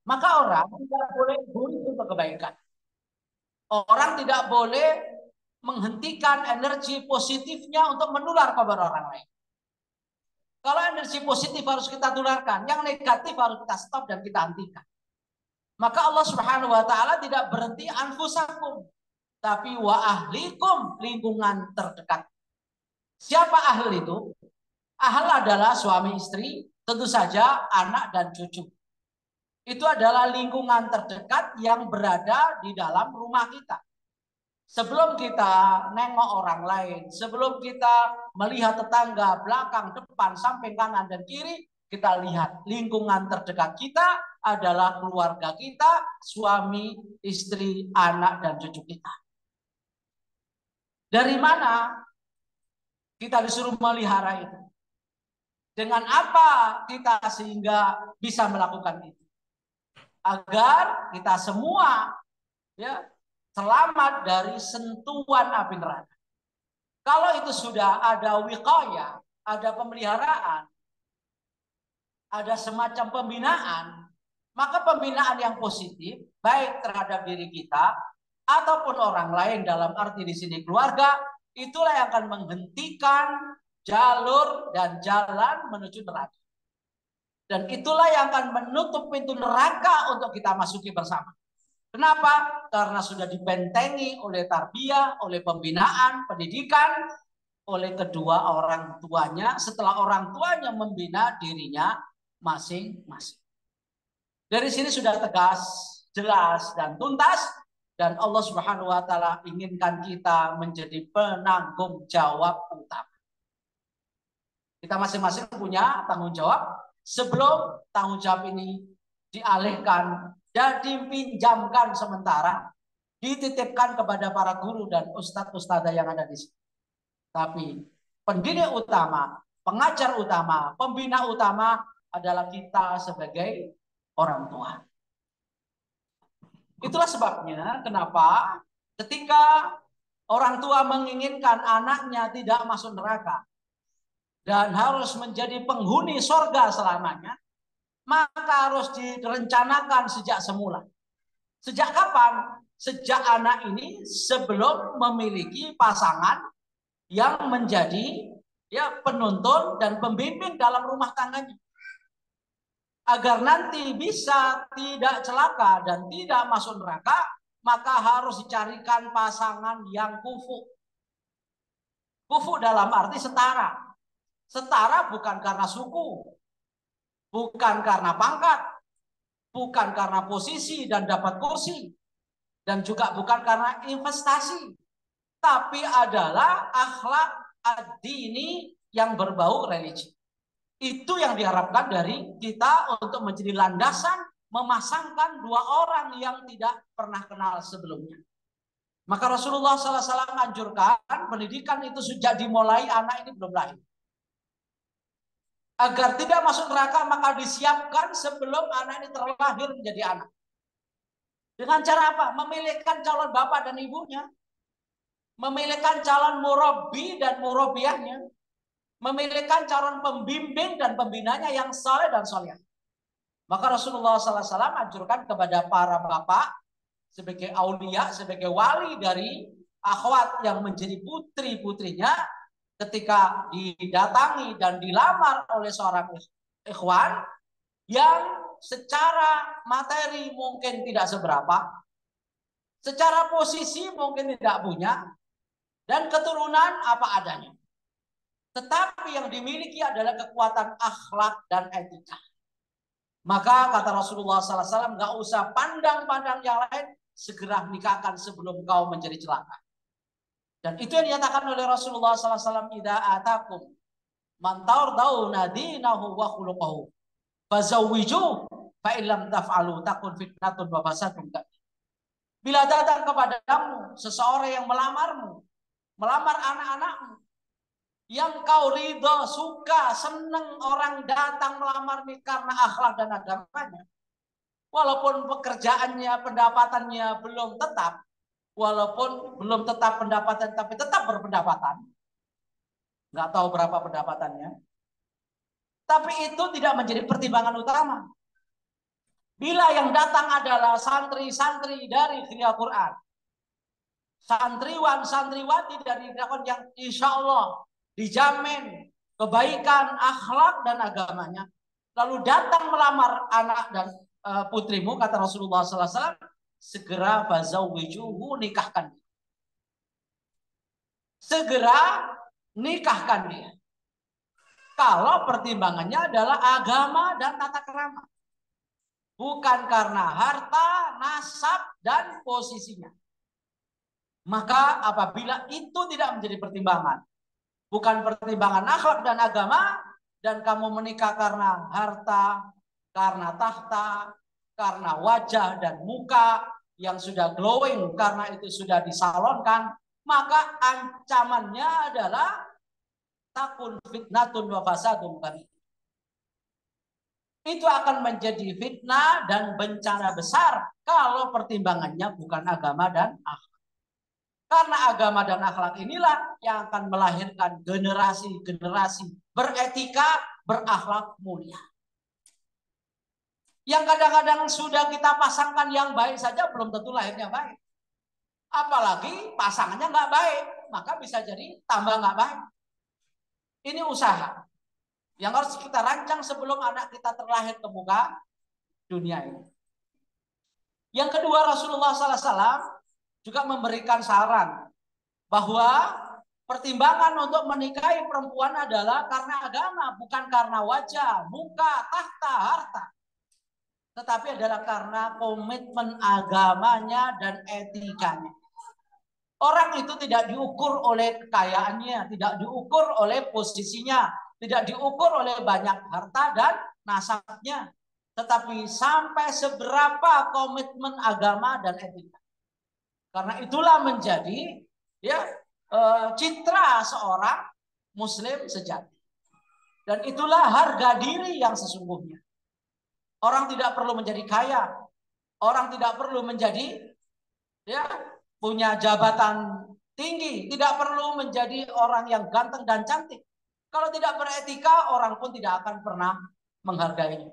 Maka orang tidak boleh egois untuk kebaikan. Orang tidak boleh menghentikan energi positifnya untuk menular kepada orang lain. Kalau energi positif harus kita tularkan, yang negatif harus kita stop dan kita hentikan. Maka Allah Subhanahu wa taala tidak berhenti anfusakum, tapi wa ahlikum, lingkungan terdekat. Siapa ahli itu? Ahli adalah suami istri, tentu saja anak dan cucu. Itu adalah lingkungan terdekat yang berada di dalam rumah kita. Sebelum kita nengok orang lain, sebelum kita melihat tetangga, belakang, depan, samping, kanan, dan kiri, kita lihat lingkungan terdekat kita adalah keluarga kita, suami, istri, anak, dan cucu kita. Dari mana kita disuruh melihara itu? Dengan apa kita sehingga bisa melakukan itu? Agar kita semua ya selamat dari sentuhan api neraka. Kalau itu sudah ada wiqayah, ada pemeliharaan, ada semacam pembinaan, maka pembinaan yang positif baik terhadap diri kita ataupun orang lain, dalam arti di sini keluarga, itulah yang akan menghentikan jalur dan jalan menuju neraka. Dan itulah yang akan menutup pintu neraka untuk kita masuki bersama. Kenapa? Karena sudah dibentengi oleh tarbiyah, oleh pembinaan, pendidikan, oleh kedua orang tuanya, setelah orang tuanya membina dirinya masing-masing. Dari sini sudah tegas, jelas, dan tuntas. Dan Allah Subhanahu wa taala inginkan kita menjadi penanggung jawab utama. Kita masing-masing punya tanggung jawab. Sebelum tanggung jawab ini dialihkan dan dipinjamkan sementara, dititipkan kepada para guru dan ustadz-ustadzah yang ada di sini. Tapi pendidik utama, pengajar utama, pembina utama adalah kita sebagai orang tua. Itulah sebabnya kenapa ketika orang tua menginginkan anaknya tidak masuk neraka dan harus menjadi penghuni sorga selamanya, maka harus direncanakan sejak semula. Sejak kapan? Sejak anak ini sebelum memiliki pasangan yang menjadi ya penuntun dan pembimbing dalam rumah tangganya. Agar nanti bisa tidak celaka dan tidak masuk neraka, maka harus dicarikan pasangan yang kufu. Kufu dalam arti setara. Setara bukan karena suku, bukan karena pangkat, bukan karena posisi dan dapat kursi, dan juga bukan karena investasi, tapi adalah akhlak ad-dini yang berbau religi. Itu yang diharapkan dari kita untuk menjadi landasan memasangkan dua orang yang tidak pernah kenal sebelumnya. Maka Rasulullah SAW anjurkan pendidikan itu sejak dimulai anak ini belum lahir. Agar tidak masuk neraka maka disiapkan sebelum anak ini terlahir menjadi anak. Dengan cara apa? Memilihkan calon bapak dan ibunya. Memilihkan calon murabi dan murabiahnya. Memilihkan calon pembimbing dan pembinanya yang saleh dan soleh. Maka Rasulullah SAW anjurkan kepada para bapak sebagai aulia, sebagai wali dari akhwat yang menjadi putri-putrinya, ketika didatangi dan dilamar oleh seorang ikhwan yang secara materi mungkin tidak seberapa, secara posisi mungkin tidak punya, dan keturunan apa adanya. Tetapi yang dimiliki adalah kekuatan akhlak dan etika. Maka kata Rasulullah SAW, nggak usah pandang-pandang yang lain, segera nikahkan sebelum kau menjadi celaka. Dan itu yang dinyatakan oleh Rasulullah SAW, idza atakum man tardawna dinahu wa khuluquhu fazawwiju fa illam taf'alu takun fitnatun wa fasadun kabir. Bila datang kepadamu seseorang yang melamarmu, melamar anak-anakmu, yang kau ridho, suka, senang orang datang melamar nih karena akhlak dan agamanya, walaupun pekerjaannya, pendapatannya belum tetap, walaupun belum tetap pendapatan tapi tetap berpendapatan, nggak tahu berapa pendapatannya, tapi itu tidak menjadi pertimbangan utama. Bila yang datang adalah santri-santri dari Hifdzil Quran, santriwan santriwati dari Hifdzil yang insya Allah dijamin kebaikan akhlak dan agamanya, lalu datang melamar anak dan putrimu, kata Rasulullah SAW, segera fazawwijuhu, nikahkan, segera nikahkan dia. Kalau pertimbangannya adalah agama dan tata krama, bukan karena harta, nasab, dan posisinya. Maka apabila itu tidak menjadi pertimbangan, bukan pertimbangan akhlak dan agama, dan kamu menikah karena harta, karena tahta, karena wajah dan muka yang sudah glowing, karena itu sudah disalonkan, maka ancamannya adalah takun fitnatun wa fasadun kabir. Itu akan menjadi fitnah dan bencana besar kalau pertimbangannya bukan agama dan akhlak. Karena agama dan akhlak inilah yang akan melahirkan generasi-generasi beretika, berakhlak mulia. Yang kadang-kadang sudah kita pasangkan yang baik saja belum tentu lahirnya baik. Apalagi pasangannya nggak baik, maka bisa jadi tambah nggak baik. Ini usaha yang harus kita rancang sebelum anak kita terlahir ke muka dunia ini. Yang kedua, Rasulullah SAW juga memberikan saran bahwa pertimbangan untuk menikahi perempuan adalah karena agama, bukan karena wajah, muka, tahta, harta. Tetapi adalah karena komitmen agamanya dan etikanya. Orang itu tidak diukur oleh kekayaannya, tidak diukur oleh posisinya, tidak diukur oleh banyak harta dan nasabnya, tetapi sampai seberapa komitmen agama dan etika. Karena itulah menjadi citra seorang muslim sejati. Dan itulah harga diri yang sesungguhnya. Orang tidak perlu menjadi kaya, orang tidak perlu menjadi punya jabatan tinggi, tidak perlu menjadi orang yang ganteng dan cantik. Kalau tidak beretika, orang pun tidak akan pernah menghargainya.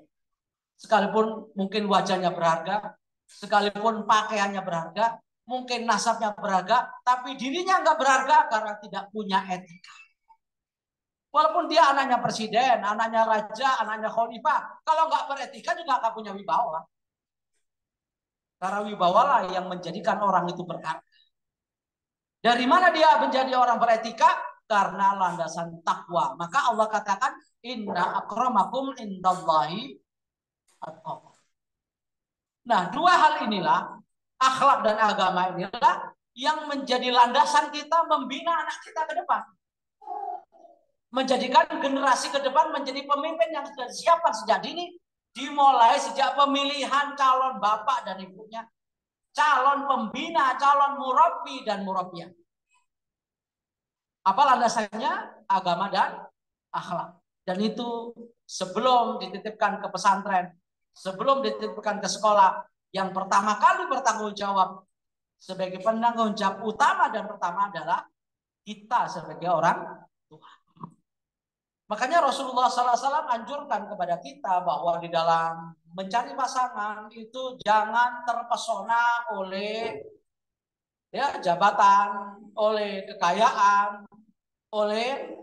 Sekalipun mungkin wajahnya berharga, sekalipun pakaiannya berharga, mungkin nasabnya berharga, tapi dirinya nggak berharga karena tidak punya etika. Walaupun dia anaknya presiden, anaknya raja, anaknya khalifah, kalau nggak beretika juga nggak punya wibawa. Karena wibawa lah yang menjadikan orang itu berharga. Dari mana dia menjadi orang beretika? Karena landasan takwa. Maka Allah katakan, inna akramakum indallahi atqakum. Nah, dua hal inilah, akhlak dan agama inilah yang menjadi landasan kita membina anak kita ke depan. Menjadikan generasi ke depan menjadi pemimpin yang sudah disiapkan sejak dini. Dimulai sejak pemilihan calon bapak dan ibunya, calon pembina, calon murabbi dan murabbiyah. Apa landasannya? Agama dan akhlak. Dan itu sebelum dititipkan ke pesantren, sebelum dititipkan ke sekolah, yang pertama kali bertanggung jawab sebagai penanggung jawab utama dan pertama adalah kita sebagai orang tua. Makanya Rasulullah SAW anjurkan kepada kita bahwa di dalam mencari pasangan itu jangan terpesona oleh jabatan, oleh kekayaan, oleh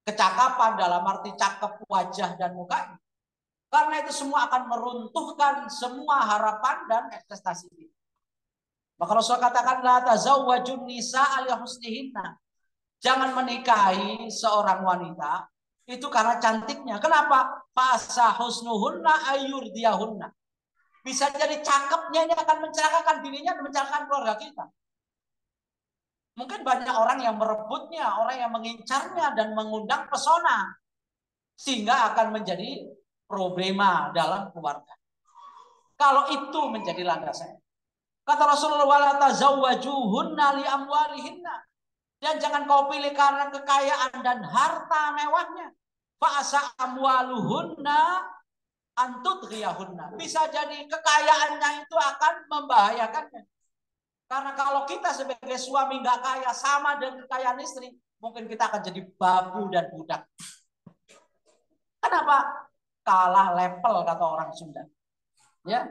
kecakapan dalam arti cakep wajah dan muka. Karena itu semua akan meruntuhkan semua harapan dan ekspektasi kita. Maka Rasulullah katakan la tazawwajun nisa li husnihinna. Jangan menikahi seorang wanita itu karena cantiknya. Kenapa? Fasa husnuhunna ayyurdiyahunna. Bisa jadi cakepnya ini akan mencelakakan dirinya dan mencelakakan keluarga kita. Mungkin banyak orang yang merebutnya, orang yang mengincarnya dan mengundang pesona. Sehingga akan menjadi problema dalam keluarga. Kalau itu menjadi landasan. Kata Rasulullah, wala tazawwajuhunna li amwalihinna. Dan jangan kau pilih karena kekayaan dan harta mewahnya. Fa'asa amwaluhunna antudghiyahunna. Bisa jadi kekayaannya itu akan membahayakannya. Karena kalau kita sebagai suami nggak kaya sama dengan kekayaan istri, mungkin kita akan jadi babu dan budak. Kenapa? Kalah level kata orang Sunda. Ya,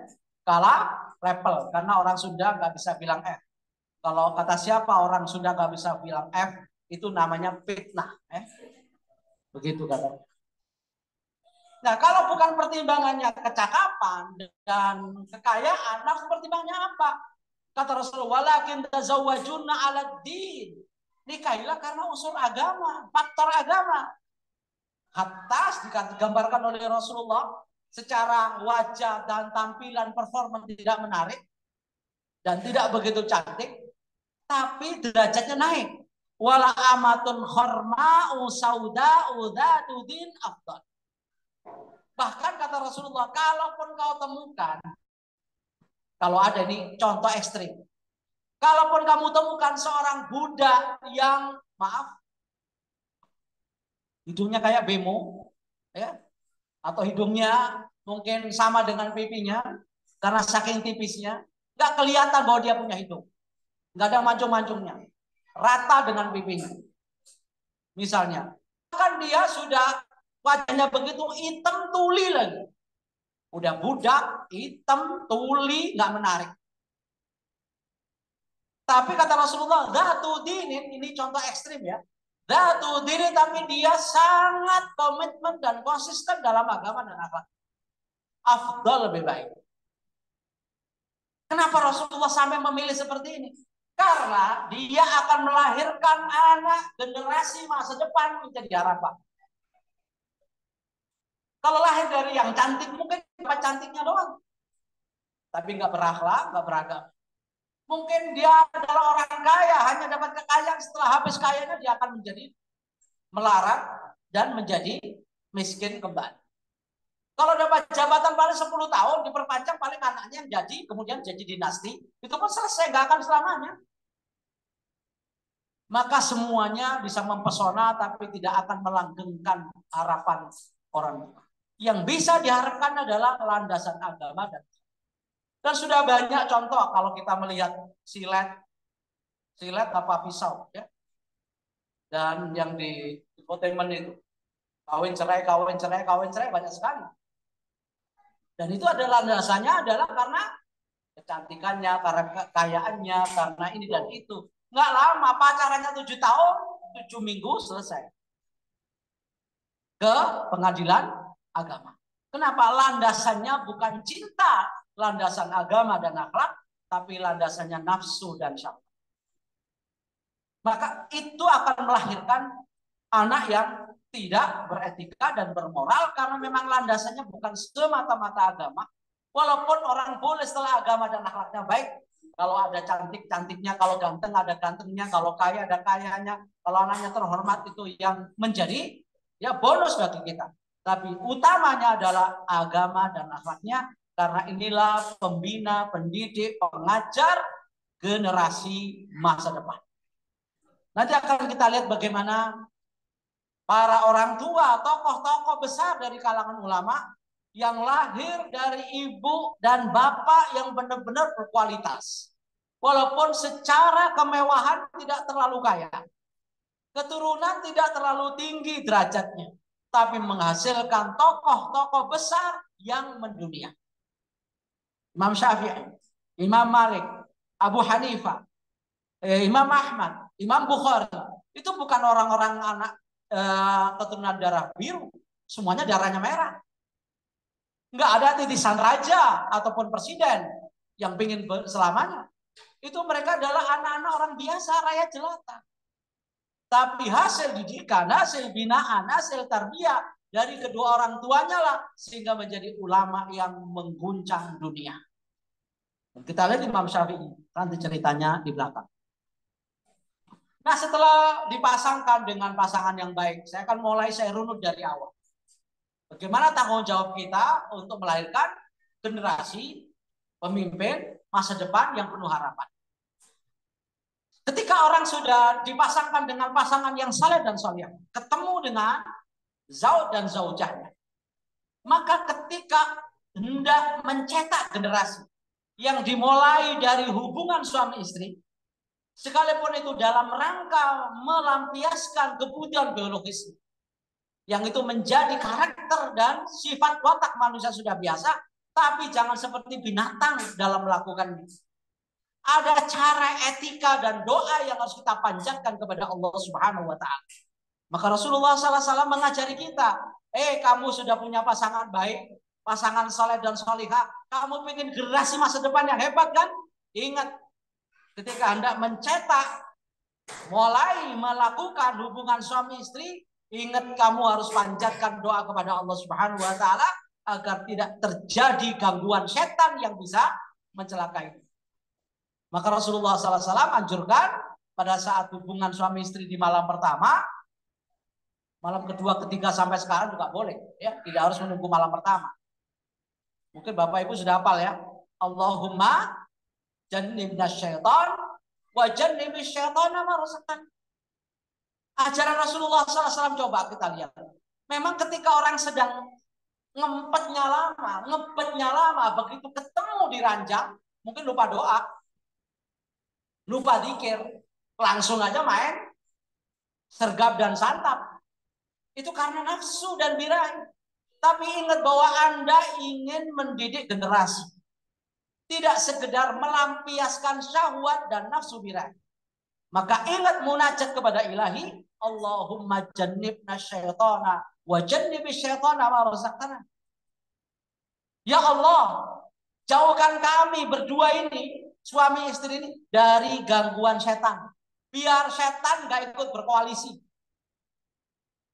kalah level karena orang Sunda nggak bisa bilang F. Kalau kata siapa orang Sunda nggak bisa bilang F, itu namanya fitnah. Begitu kata. Nah, kalau bukan pertimbangannya kecakapan dan kekayaan, lalu pertimbangannya apa? Kata Rasulullah, walakin tazawwajunna 'ala din. Nikahilah karena unsur agama, faktor agama. Hatta digambarkan oleh Rasulullah secara wajah dan tampilan performa tidak menarik dan tidak begitu cantik, tapi derajatnya naik. Wala amatun khorma'u sauda'u dzatu din afdal. Bahkan kata Rasulullah, kalaupun kau temukan, kalau ada ini contoh ekstrim, kalaupun kamu temukan seorang budak yang, maaf, hidungnya kayak bemo, ya, atau hidungnya mungkin sama dengan pipinya, karena saking tipisnya, nggak kelihatan bahwa dia punya hidung, nggak ada mancung-mancungnya, rata dengan pipinya. Misalnya, kan dia sudah wajahnya begitu hitam tuli lagi. Udah budak, hitam, tuli, nggak menarik. Tapi kata Rasulullah, dzatu dinin, ini contoh ekstrim ya. Dzatu dinin, tapi dia sangat komitmen dan konsisten dalam agama dan akhlak. Afdal, lebih baik. Kenapa Rasulullah sampai memilih seperti ini? Karena dia akan melahirkan anak generasi masa depan menjadi harapan. Kalau lahir dari yang cantik, mungkin cuma cantiknya doang. Tapi nggak berakhlak, nggak beragama. Mungkin dia adalah orang kaya, hanya dapat kekayaan, setelah habis kayanya dia akan menjadi melarat dan menjadi miskin kembali. Kalau dapat jabatan paling 10 tahun, diperpanjang paling anaknya yang jadi, kemudian jadi dinasti, itu pun selesai, nggak akan selamanya. Maka semuanya bisa mempesona, tapi tidak akan melanggengkan harapan orang tua. Yang bisa diharapkan adalah landasan agama dan sudah banyak contoh kalau kita melihat silet apa pisau ya. Dan yang di infotainment itu kawin cerai banyak sekali. Dan itu adalah landasannya adalah karena kecantikannya, karena kekayaannya, karena ini dan itu. Nggak lama, pacarannya 7 tahun, 7 minggu selesai. Ke pengadilan agama. Kenapa? Landasannya bukan cinta, landasan agama dan akhlak, tapi landasannya nafsu dan syahwat. Maka itu akan melahirkan anak yang tidak beretika dan bermoral karena memang landasannya bukan semata-mata agama. Walaupun orang boleh setelah agama dan akhlaknya baik, kalau ada cantik-cantiknya, kalau ganteng ada gantengnya, kalau kaya ada kayanya, kalau anaknya terhormat itu yang menjadi ya bonus bagi kita. Tapi utamanya adalah agama dan akhlaknya karena inilah pembina, pendidik, pengajar generasi masa depan. Nanti akan kita lihat bagaimana para orang tua, tokoh-tokoh besar dari kalangan ulama yang lahir dari ibu dan bapak yang benar-benar berkualitas. Walaupun secara kemewahan tidak terlalu kaya. Keturunan tidak terlalu tinggi derajatnya. Tapi menghasilkan tokoh-tokoh besar yang mendunia. Imam Syafi'i, Imam Malik, Abu Hanifah, Imam Ahmad, Imam Bukhari. Itu bukan orang-orang anak keturunan darah biru. Semuanya darahnya merah. Nggak ada titisan raja ataupun presiden yang ingin selamanya. Itu mereka adalah anak-anak orang biasa, rakyat jelata. Tapi hasil didikan, hasil binaan, hasil tarbiyah dari kedua orang tuanya lah sehingga menjadi ulama yang mengguncang dunia. Dan kita lihat Imam Syafi'i, nanti ceritanya di belakang. Nah, setelah dipasangkan dengan pasangan yang baik, saya akan mulai runut dari awal. Bagaimana tanggung jawab kita untuk melahirkan generasi pemimpin masa depan yang penuh harapan. Ketika orang sudah dipasangkan dengan pasangan yang saleh dan soleh, ketemu dengan zauj dan zaujahnya, maka ketika hendak mencetak generasi yang dimulai dari hubungan suami istri, sekalipun itu dalam rangka melampiaskan kebutuhan biologis, yang itu menjadi karakter dan sifat watak manusia sudah biasa, Tapi jangan seperti binatang dalam melakukannya. Ada cara, etika, dan doa yang harus kita panjatkan kepada Allah Subhanahu wa Ta'ala. Maka Rasulullah SAW mengajari kita, kamu sudah punya pasangan baik, pasangan soleh dan solihah, kamu ingin generasi masa depan yang hebat kan? Ingat, ketika hendak mencetak, mulai melakukan hubungan suami istri, ingat kamu harus panjatkan doa kepada Allah Subhanahu wa Ta'ala agar tidak terjadi gangguan setan yang bisa mencelakai. Maka Rasulullah SAW anjurkan pada saat hubungan suami istri di malam pertama, malam kedua, ketiga sampai sekarang juga boleh, ya, tidak harus menunggu malam pertama. Mungkin Bapak Ibu sudah hafal ya. Allahumma jannibna syaitan wa jannibish syaitana ma razaqtana. Ajaran Rasulullah SAW coba kita lihat. Memang ketika orang sedang ngebetnya lama, begitu ketemu di ranjang, mungkin lupa doa, lupa zikir, langsung aja main sergap dan santap. Itu karena nafsu dan birahi. Tapi ingat bahwa Anda ingin mendidik generasi, tidak sekedar melampiaskan syahwat dan nafsu birahi. Maka ingat munajat kepada ilahi, Allahumma jannibna syaitana wa jannibish syaitana ma razaqtana. Ya Allah, jauhkan kami berdua ini, suami istri ini, dari gangguan setan. Biar setan gak ikut berkoalisi,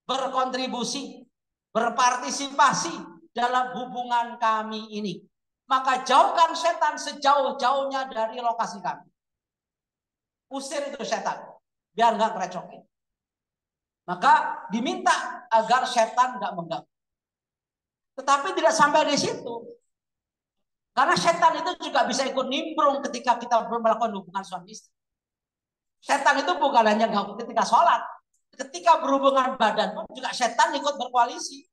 berkontribusi, berpartisipasi dalam hubungan kami ini. Maka jauhkan setan sejauh-jauhnya dari lokasi kami. Usir itu setan, biar gak ngerecokin. Maka diminta agar setan gak mengganggu. Tetapi tidak sampai di situ. Karena setan itu juga bisa ikut nimbrung ketika kita melakukan hubungan suami istri. Setan itu bukan hanya ganggu ketika sholat. Ketika berhubungan badan pun juga setan ikut berkoalisi.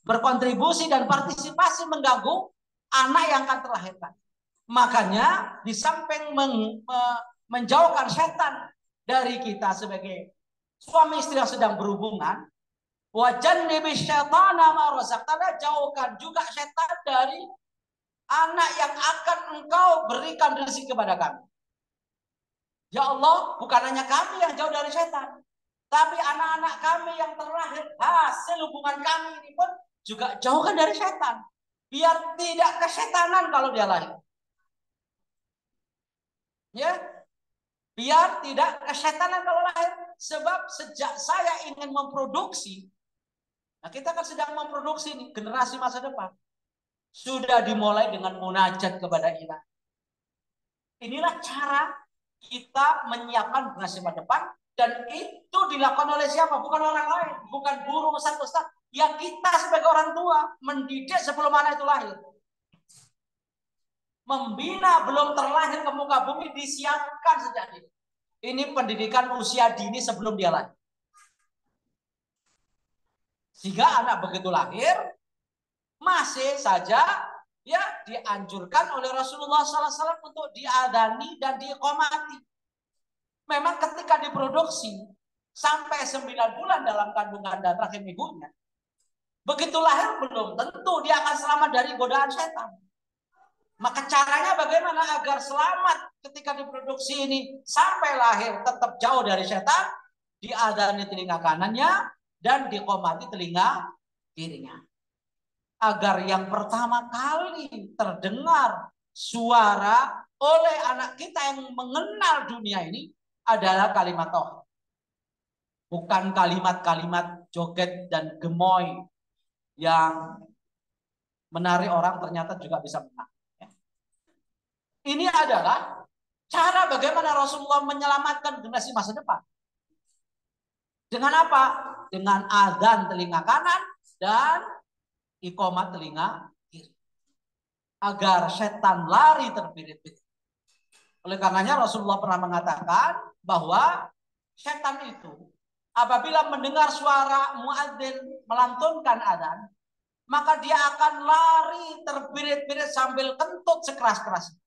Berkontribusi dan partisipasi mengganggu anak yang akan terlahirkan. Makanya di samping menjauhkan setan dari kita sebagai suami istri yang sedang berhubungan, wajannibish syaitana ma razaqtana, jauhkan juga setan dari anak yang akan engkau berikan rezeki kepada kami. Ya Allah, bukan hanya kami yang jauh dari setan, tapi anak-anak kami yang terlahir hasil hubungan kami ini pun juga jauhkan dari setan. Biar tidak kesetanan kalau dia lahir. Ya, biar tidak kesetanan kalau lahir. Sebab sejak saya ingin memproduksi, nah kita kan sedang memproduksi nih, generasi masa depan. Sudah dimulai dengan munajat kepada ilahi. Inilah cara kita menyiapkan generasi masa depan. Dan itu dilakukan oleh siapa? Bukan orang lain. Bukan guru, ustaz. Ya kita sebagai orang tua mendidik sebelum anak itu lahir. Membina belum terlahir ke muka bumi disiapkan sejak ini. Ini pendidikan usia dini sebelum dia lahir. Sehingga anak begitu lahir masih saja ya dianjurkan oleh Rasulullah SAW untuk diadani dan diiqomati. Memang ketika diproduksi sampai 9 bulan dalam kandungan dan rahim ibunya, begitu lahir belum tentu dia akan selamat dari godaan setan. Maka caranya bagaimana agar selamat ketika diproduksi ini sampai lahir tetap jauh dari setan? Diadani telinga kanannya dan diqomati telinga kirinya. Agar yang pertama kali terdengar suara oleh anak kita yang mengenal dunia ini adalah kalimat tauhid. Bukan kalimat-kalimat joget dan gemoy yang menarik orang ternyata juga bisa menang. Ini adalah cara bagaimana Rasulullah menyelamatkan generasi masa depan. Dengan apa? Dengan adzan telinga kanan dan iqomat telinga kiri. Agar setan lari terbirit-birit. Oleh karenanya Rasulullah pernah mengatakan bahwa setan itu apabila mendengar suara muadzin melantunkan adzan, maka dia akan lari terbirit-birit sambil kentut sekeras-kerasnya.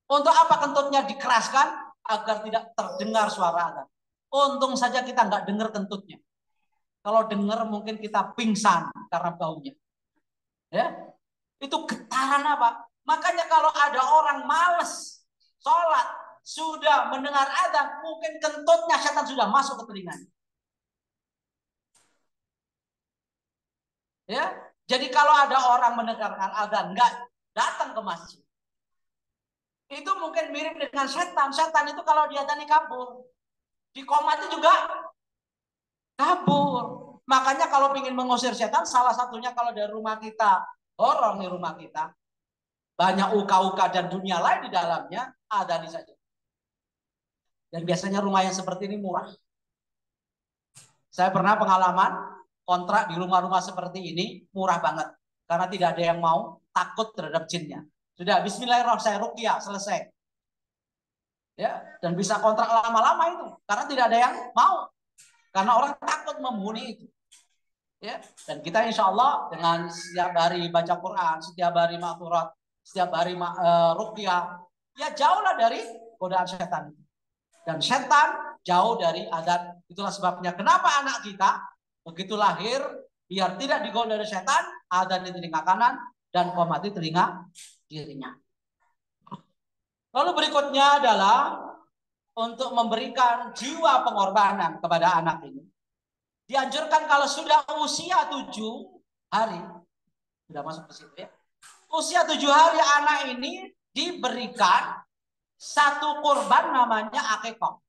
Untuk apa kentutnya dikeraskan? Agar tidak terdengar suara adzan. Untung saja kita nggak dengar kentutnya. Kalau dengar mungkin kita pingsan karena baunya. Ya. Itu getaran apa? Makanya kalau ada orang males sholat, sudah mendengar adzan, mungkin kentutnya setan sudah masuk ke telinganya. Ya, jadi kalau ada orang mendengarkan adzan nggak datang ke masjid, itu mungkin mirip dengan setan. Setan itu kalau diadzani kabur, di komat itu juga kabur. Makanya kalau ingin mengusir setan, salah satunya kalau dari rumah kita, horor di rumah kita, banyak uka-uka dan dunia lain di dalamnya, adzani saja. Dan biasanya rumah yang seperti ini murah. Saya pernah pengalaman kontrak di rumah-rumah seperti ini murah banget. Karena tidak ada yang mau takut terhadap jinnya. Sudah bismillahirrahmanirrahim, saya ruqyah, selesai. Ya, dan bisa kontrak lama-lama itu. Karena tidak ada yang mau. Karena orang takut menghuni itu. Ya, dan kita insya Allah dengan setiap hari baca Quran, setiap hari ma'turat, setiap hari ruqyah, ya jauhlah dari godaan setan. Dan setan jauh dari adzan. Itulah sebabnya kenapa anak kita begitu lahir biar tidak digoda oleh setan, adzan di telinga kanan dan qomat di telinga kirinya. Lalu berikutnya adalah untuk memberikan jiwa pengorbanan kepada anak ini. Dianjurkan kalau sudah usia 7 hari, sudah masuk ke situ ya. Usia 7 hari anak ini diberikan satu kurban namanya akikah.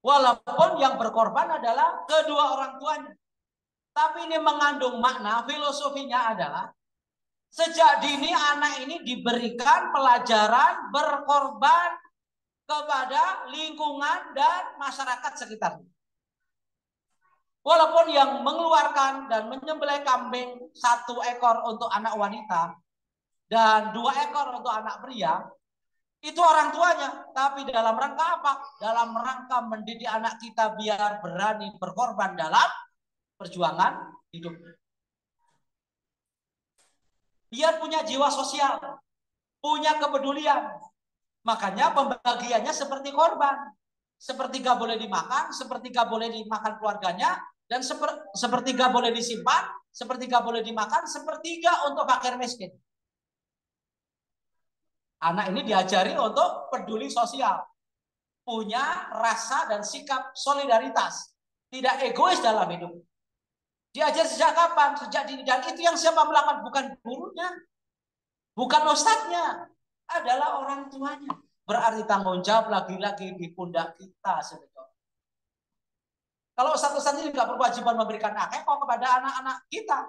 Walaupun yang berkorban adalah kedua orang tuanya. Tapi ini mengandung makna, filosofinya adalah sejak dini anak ini diberikan pelajaran berkorban kepada lingkungan dan masyarakat sekitarnya. Walaupun yang mengeluarkan dan menyembelih kambing 1 ekor untuk anak wanita dan 2 ekor untuk anak pria, itu orang tuanya. Tapi dalam rangka apa? Dalam rangka mendidik anak kita biar berani berkorban dalam perjuangan hidup. Biar punya jiwa sosial, punya kepedulian. Makanya pembagiannya seperti korban. Sepertiga boleh dimakan, sepertiga boleh dimakan keluarganya, dan sepertiga boleh disimpan, sepertiga boleh dimakan, sepertiga untuk fakir miskin. Anak ini diajari untuk peduli sosial, punya rasa dan sikap solidaritas, tidak egois dalam hidup. Diajar sejak kapan? Sejak dini. Dan itu yang siapa melakukan? Bukan gurunya, bukan ustadznya, adalah orang tuanya. Berarti tanggung jawab lagi-lagi di pundak kita sebetulnya. Kalau ustadz-ustadz ini nggak berkewajiban memberikan akikah kepada anak-anak kita,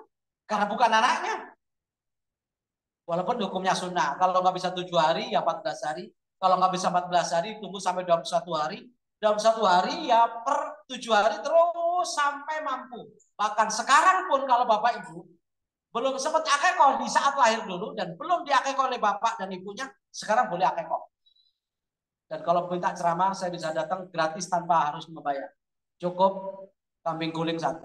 karena bukan anaknya. Walaupun hukumnya sunnah. Kalau nggak bisa 7 hari, ya 14 hari. Kalau nggak bisa 14 hari, tunggu sampai 21 hari. Dalam 1 hari, ya per 7 hari terus sampai mampu. Bahkan sekarang pun kalau Bapak Ibu belum sempat akikah di saat lahir dulu dan belum diakikah oleh Bapak dan Ibunya, sekarang boleh akikah. Dan kalau minta ceramah, saya bisa datang gratis tanpa harus membayar. Cukup kambing guling 1.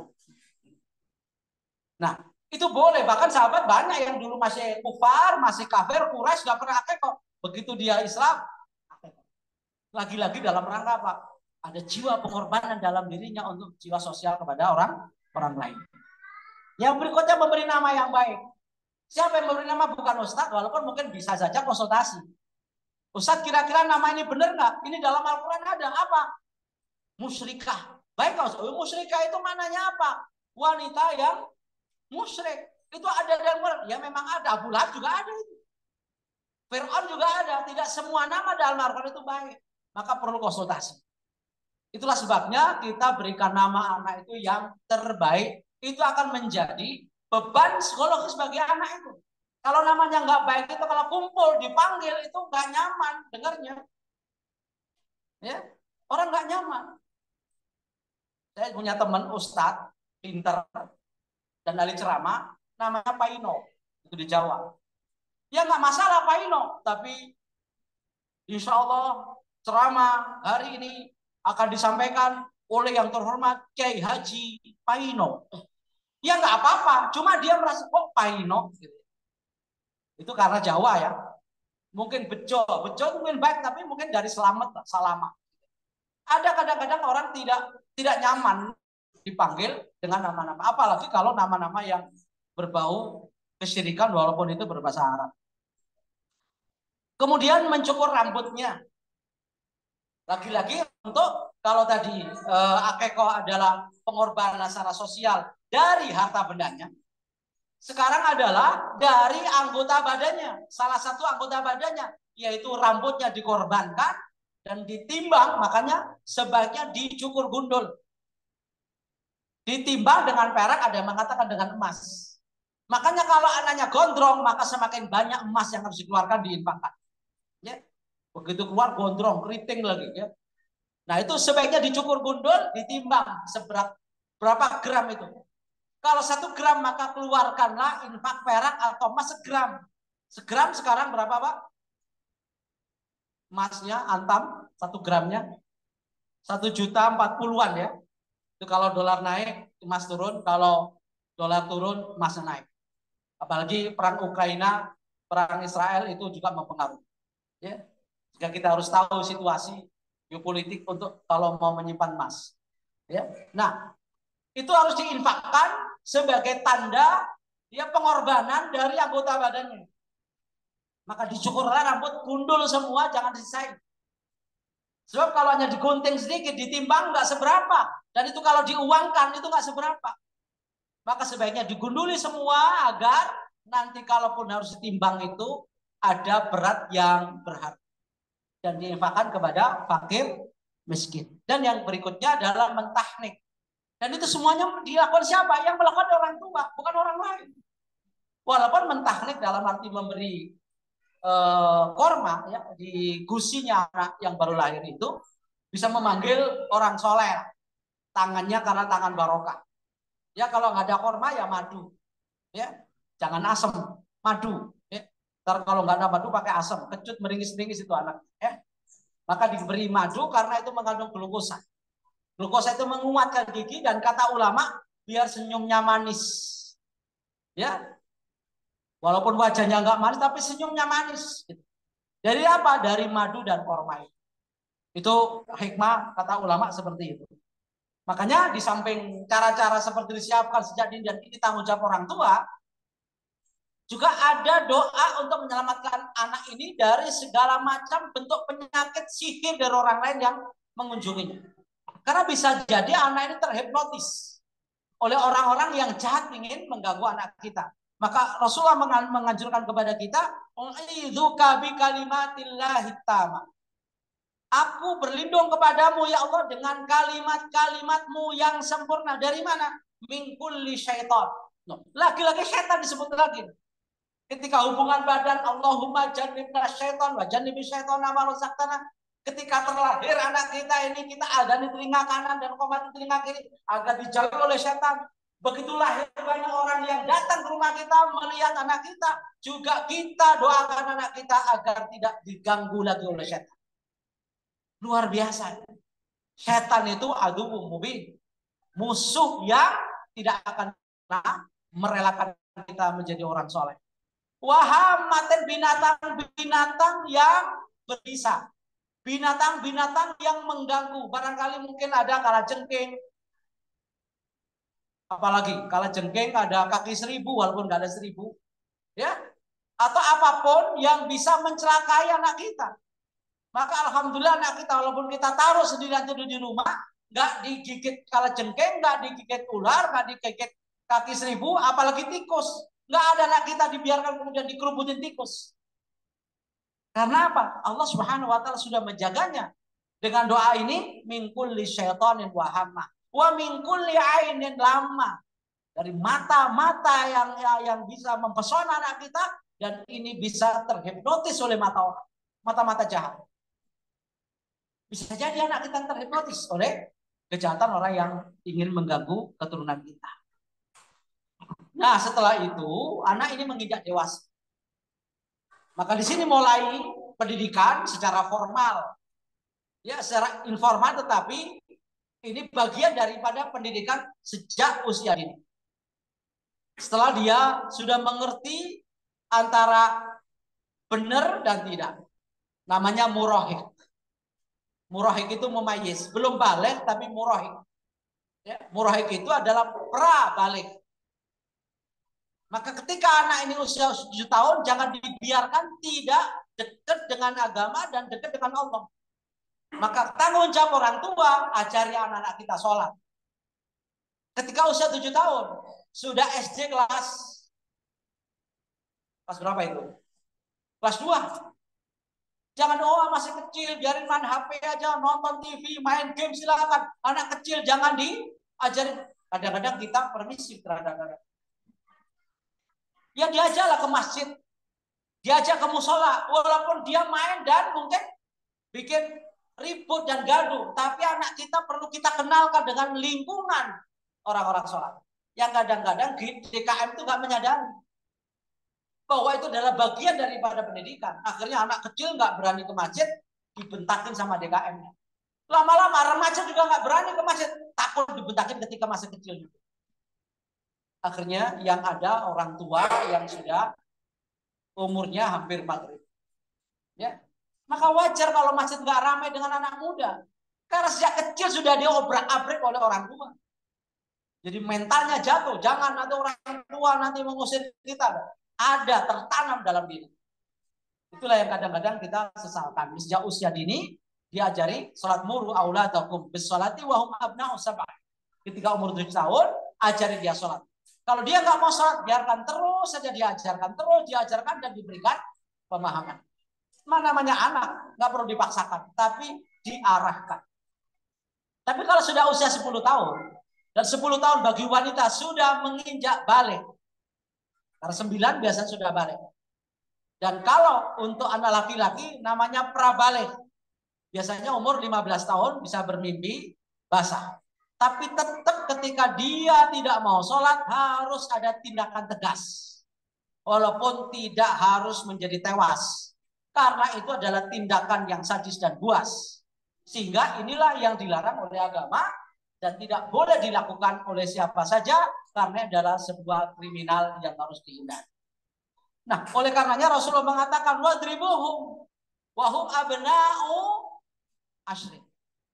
Nah, itu boleh. Bahkan sahabat banyak yang dulu masih kufar, masih kafir, Quraisy nggak pernah akikah. Begitu dia Islam, akikah. Lagi-lagi dalam rangka apa? Ada jiwa pengorbanan dalam dirinya untuk jiwa sosial kepada orang lain. Yang berikutnya memberi nama yang baik. Siapa yang memberi nama? Bukan ustadz, walaupun mungkin bisa saja konsultasi. Ustadz, kira-kira nama ini benar nggak? Ini dalam Al-Quran ada apa? Musyrikah. Baik, musyrikah itu mananya apa? Wanita yang musyrik. Itu ada dalam Quran. Ya memang ada. Abu Lahab juga ada itu. Fir'aun juga ada. Tidak semua nama dalam Al-Quran itu baik. Maka perlu konsultasi. Itulah sebabnya kita berikan nama anak itu yang terbaik. Itu akan menjadi beban psikologis bagi anak itu. Kalau namanya nggak baik itu kalau kumpul dipanggil itu nggak nyaman dengarnya. Ya, orang nggak nyaman. Saya punya teman ustadz pinter dan ahli ceramah, namanya Pak Ino, itu di Jawa. Ya nggak masalah Pak Ino, tapi insya Allah ceramah hari ini akan disampaikan oleh yang terhormat Kiai Haji Pak Ino. Ya nggak apa-apa, cuma dia merasa kok Pak Ino. Itu karena Jawa ya. Mungkin bejo itu mungkin baik, tapi mungkin dari selamat, salamat. Ada kadang-kadang orang tidak nyaman dipanggil dengan nama-nama, apalagi kalau nama-nama yang berbau kesyirikan walaupun itu berbahasa Arab. Kemudian mencukur rambutnya. Lagi-lagi untuk kalau tadi akekah adalah pengorbanan secara sosial dari harta bendanya, sekarang adalah dari anggota badannya. Salah satu anggota badannya, yaitu rambutnya dikorbankan dan ditimbang, makanya sebaiknya dicukur gundul. Ditimbang dengan perak, ada yang mengatakan dengan emas. Makanya kalau anaknya gondrong, maka semakin banyak emas yang harus dikeluarkan diinfakkan. Ya. Begitu keluar gondrong, keriting lagi. Ya. Nah itu sebaiknya dicukur gundul, ditimbang berapa gram itu. Kalau 1 gram maka keluarkanlah infak perak atau emas segram. Segram sekarang berapa Pak? Emasnya antam 1 gramnya 1.040.000-an ya. Itu kalau dolar naik emas turun, kalau dolar turun emasnya naik. Apalagi perang Ukraina, perang Israel itu juga mempengaruhi. Ya. Jika kita harus tahu situasi geopolitik untuk kalau mau menyimpan emas. Ya. Nah, itu harus diinfakkan sebagai tanda ya pengorbanan dari anggota badannya. Maka dicukurlah rambut, gundul semua, jangan disisain. Sebab kalau hanya digunting sedikit, ditimbang nggak seberapa. Dan itu kalau diuangkan itu nggak seberapa. Maka sebaiknya digunduli semua agar nanti kalaupun harus ditimbang itu ada berat yang berharga. Dan diinfakkan kepada fakir miskin. Dan yang berikutnya adalah mentahnik. Dan itu semuanya dilakukan siapa? Yang melakukan orang tua, bukan orang lain. Walaupun mentahnik dalam arti memberi korma ya, di gusinya anak yang baru lahir itu bisa memanggil orang soleh. Tangannya karena tangan barokah. Ya kalau nggak ada korma ya madu. Ya, jangan asam, madu. Ya. Ntar kalau nggak ada madu pakai asam, kecut meringis-meringis itu anak. Ya. Maka diberi madu karena itu mengandung glukosa. Glukosa itu menguatkan gigi dan kata ulama biar senyumnya manis. Ya, walaupun wajahnya nggak manis tapi senyumnya manis. Dari apa? Dari madu dan korma. Itu hikmah kata ulama seperti itu. Makanya di samping cara-cara seperti disiapkan sejak dini dan ini tanggung jawab orang tua, juga ada doa untuk menyelamatkan anak ini dari segala macam bentuk penyakit sihir dari orang lain yang mengunjunginya. Karena bisa jadi anak ini terhipnotis oleh orang-orang yang jahat ingin mengganggu anak kita. Maka Rasulullah menganjurkan kepada kita, "U'idzuka bi kalimatillahi tamah." Aku berlindung kepadamu ya Allah dengan kalimat-kalimatmu yang sempurna. Dari mana? Min kulli syaitan. Lagi-lagi syaitan disebut lagi. Ketika hubungan badan, Allahumma jannibna syaitan wa jannibi syaitan ma razaqtana. Ketika terlahir anak kita ini, kita adani telinga kanan dan komati telinga kiri agar dijauhi oleh syaitan. Begitu lahir banyak orang yang datang ke rumah kita melihat anak kita, juga kita doakan anak kita agar tidak diganggu lagi oleh syaitan. Luar biasa. Syaitan itu aduwwum mubin. Musuh yang tidak akan pernah merelakan kita menjadi orang soleh. Wahamaten binatang-binatang yang berbisa. Binatang-binatang yang mengganggu. Barangkali mungkin ada kalajengking. Apalagi kalajengking ada kaki 1.000 walaupun nggak ada 1.000. Ya. Atau apapun yang bisa mencelakai anak kita. Maka alhamdulillah anak kita walaupun kita taruh sendirian tidur di rumah, nggak digigit kalajengking, nggak digigit ular, nggak digigit kaki 1.000, apalagi tikus. Nggak ada anak kita dibiarkan kemudian dikerubutin tikus. Karena apa? Allah Subhanahu wa taala sudah menjaganya. Dengan doa ini, min kulli syaitanin wa hamma wa min kulli ainin lamma. Dari mata-mata yang bisa mempesona anak kita dan ini bisa terhipnotis oleh mata-mata jahat. Bisa jadi anak kita terhipnotis oleh kejahatan orang yang ingin mengganggu keturunan kita. Nah, setelah itu anak ini menginjak dewasa. Maka di sini mulai pendidikan secara formal. Ya, secara informal tetapi ini bagian daripada pendidikan sejak usia dini. Setelah dia sudah mengerti antara benar dan tidak. Namanya murahik. Murahik itu memayis, belum balik tapi murahik. Ya, murahik itu adalah pra balik. Maka ketika anak ini usia 7 tahun, jangan dibiarkan tidak dekat dengan agama dan dekat dengan Allah. Maka tanggung jawab orang tua, ajari anak-anak kita sholat. Ketika usia 7 tahun, sudah SD kelas berapa itu? Kelas 2. Jangan masih kecil, biarin main HP aja, nonton TV, main game silakan. Anak kecil jangan diajarin. Kadang-kadang kita permisif terhadap anak. Ya diajaklah ke masjid, diajak ke musola, walaupun dia main dan mungkin bikin ribut dan gaduh, tapi anak kita perlu kita kenalkan dengan lingkungan orang-orang sholat. Yang kadang-kadang di DKM itu nggak menyadari bahwa itu adalah bagian daripada pendidikan. Akhirnya anak kecil nggak berani ke masjid, dibentakin sama DKM-nya. Lama-lama remaja juga nggak berani ke masjid, takut dibentakin ketika masih kecil juga. Akhirnya yang ada orang tua yang sudah umurnya hampir maghrib. Ya, maka wajar kalau masjid nggak ramai dengan anak muda. Karena sejak kecil sudah dia obrak-abrik oleh orang tua. Jadi mentalnya jatuh. Jangan nanti orang tua nanti mengusir kita. Ada tertanam dalam diri. Itulah yang kadang-kadang kita sesalkan. Sejak usia dini diajari salat muru auladakum bis sholati wa hum abna'u sab'ah. Ketika umur 7 tahun, ajari dia salat. Kalau dia nggak mau sholat, biarkan terus saja diajarkan, terus diajarkan dan diberikan pemahaman. Namanya anak, nggak perlu dipaksakan, tapi diarahkan. Tapi kalau sudah usia 10 tahun, dan 10 tahun bagi wanita sudah menginjak balik. Karena 9 biasanya sudah balik. Dan kalau untuk anak laki-laki namanya prabalik. Biasanya umur 15 tahun bisa bermimpi basah. Tapi tetap ketika dia tidak mau sholat harus ada tindakan tegas. Walaupun tidak harus menjadi tewas. Karena itu adalah tindakan yang sadis dan buas. Sehingga inilah yang dilarang oleh agama dan tidak boleh dilakukan oleh siapa saja karena adalah sebuah kriminal yang harus dihindari. Nah, oleh karenanya Rasulullah mengatakan wadribuhum wahum abna'u asyri.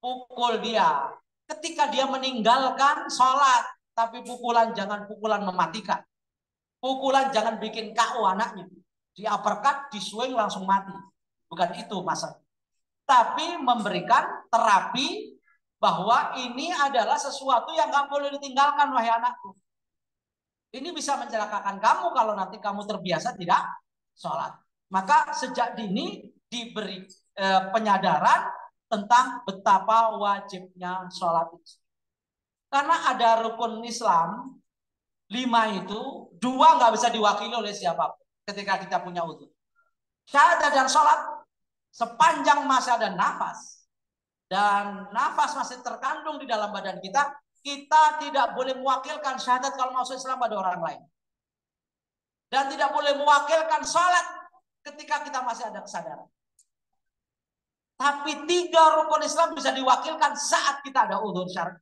Pukul dia ketika dia meninggalkan sholat, tapi pukulan jangan pukulan mematikan. Pukulan jangan bikin KO anaknya. Di uppercut, di swing langsung mati. Bukan itu masalah. Tapi memberikan terapi bahwa ini adalah sesuatu yang gak boleh ditinggalkan wahai anakku. Ini bisa mencelakakan kamu kalau nanti kamu terbiasa tidak sholat. Maka sejak dini diberi penyadaran tentang betapa wajibnya sholat itu. Karena ada rukun Islam 5 itu, 2 nggak bisa diwakili oleh siapapun ketika kita punya udhur. Syahadat dan sholat sepanjang masih ada nafas dan nafas masih terkandung di dalam badan kita, kita tidak boleh mewakilkan syahadat kalau masuk Islam pada orang lain. Dan tidak boleh mewakilkan sholat ketika kita masih ada kesadaran. Tapi 3 rukun Islam bisa diwakilkan saat kita ada udhur syar'i.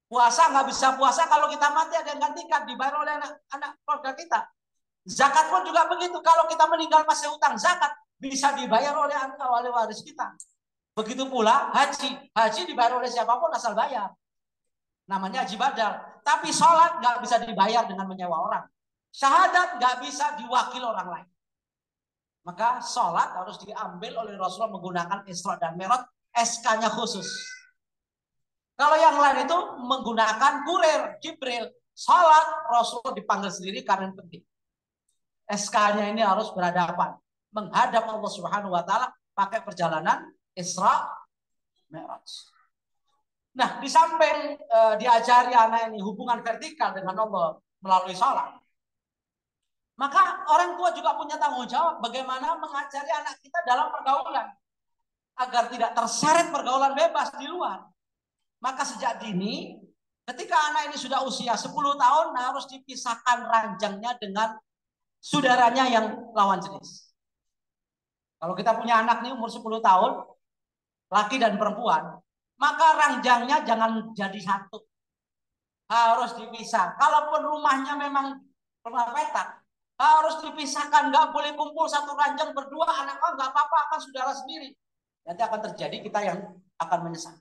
Puasa nggak bisa puasa kalau kita mati ada yang gantikan, dibayar oleh anak keluarga kita. Zakat pun juga begitu. Kalau kita meninggal masih utang zakat, bisa dibayar oleh ahli waris kita. Begitu pula haji. Haji dibayar oleh siapapun asal bayar. Namanya haji badal. Tapi sholat nggak bisa dibayar dengan menyewa orang. Syahadat nggak bisa diwakil orang lain. Maka sholat harus diambil oleh Rasulullah menggunakan Isra dan Mi'raj, SK-nya khusus. Kalau yang lain itu menggunakan kurir, Jibril. Sholat Rasulullah dipanggil sendiri karena penting. SK-nya ini harus berhadapan. Menghadap Allah Subhanahu wa Ta'ala pakai perjalanan Isra Mi'raj. Nah, di samping diajari anak ini hubungan vertikal dengan Allah melalui sholat, maka orang tua juga punya tanggung jawab bagaimana mengajari anak kita dalam pergaulan agar tidak terseret pergaulan bebas di luar. Maka sejak dini, ketika anak ini sudah usia 10 tahun harus dipisahkan ranjangnya dengan saudaranya yang lawan jenis. Kalau kita punya anak nih umur 10 tahun, laki dan perempuan, maka ranjangnya jangan jadi satu. Harus dipisah. Kalaupun rumahnya memang rumah petak, harus dipisahkan, nggak boleh kumpul satu ranjang berdua, anak nggak apa-apa, akan saudara sendiri. Nanti akan terjadi kita yang akan menyesal.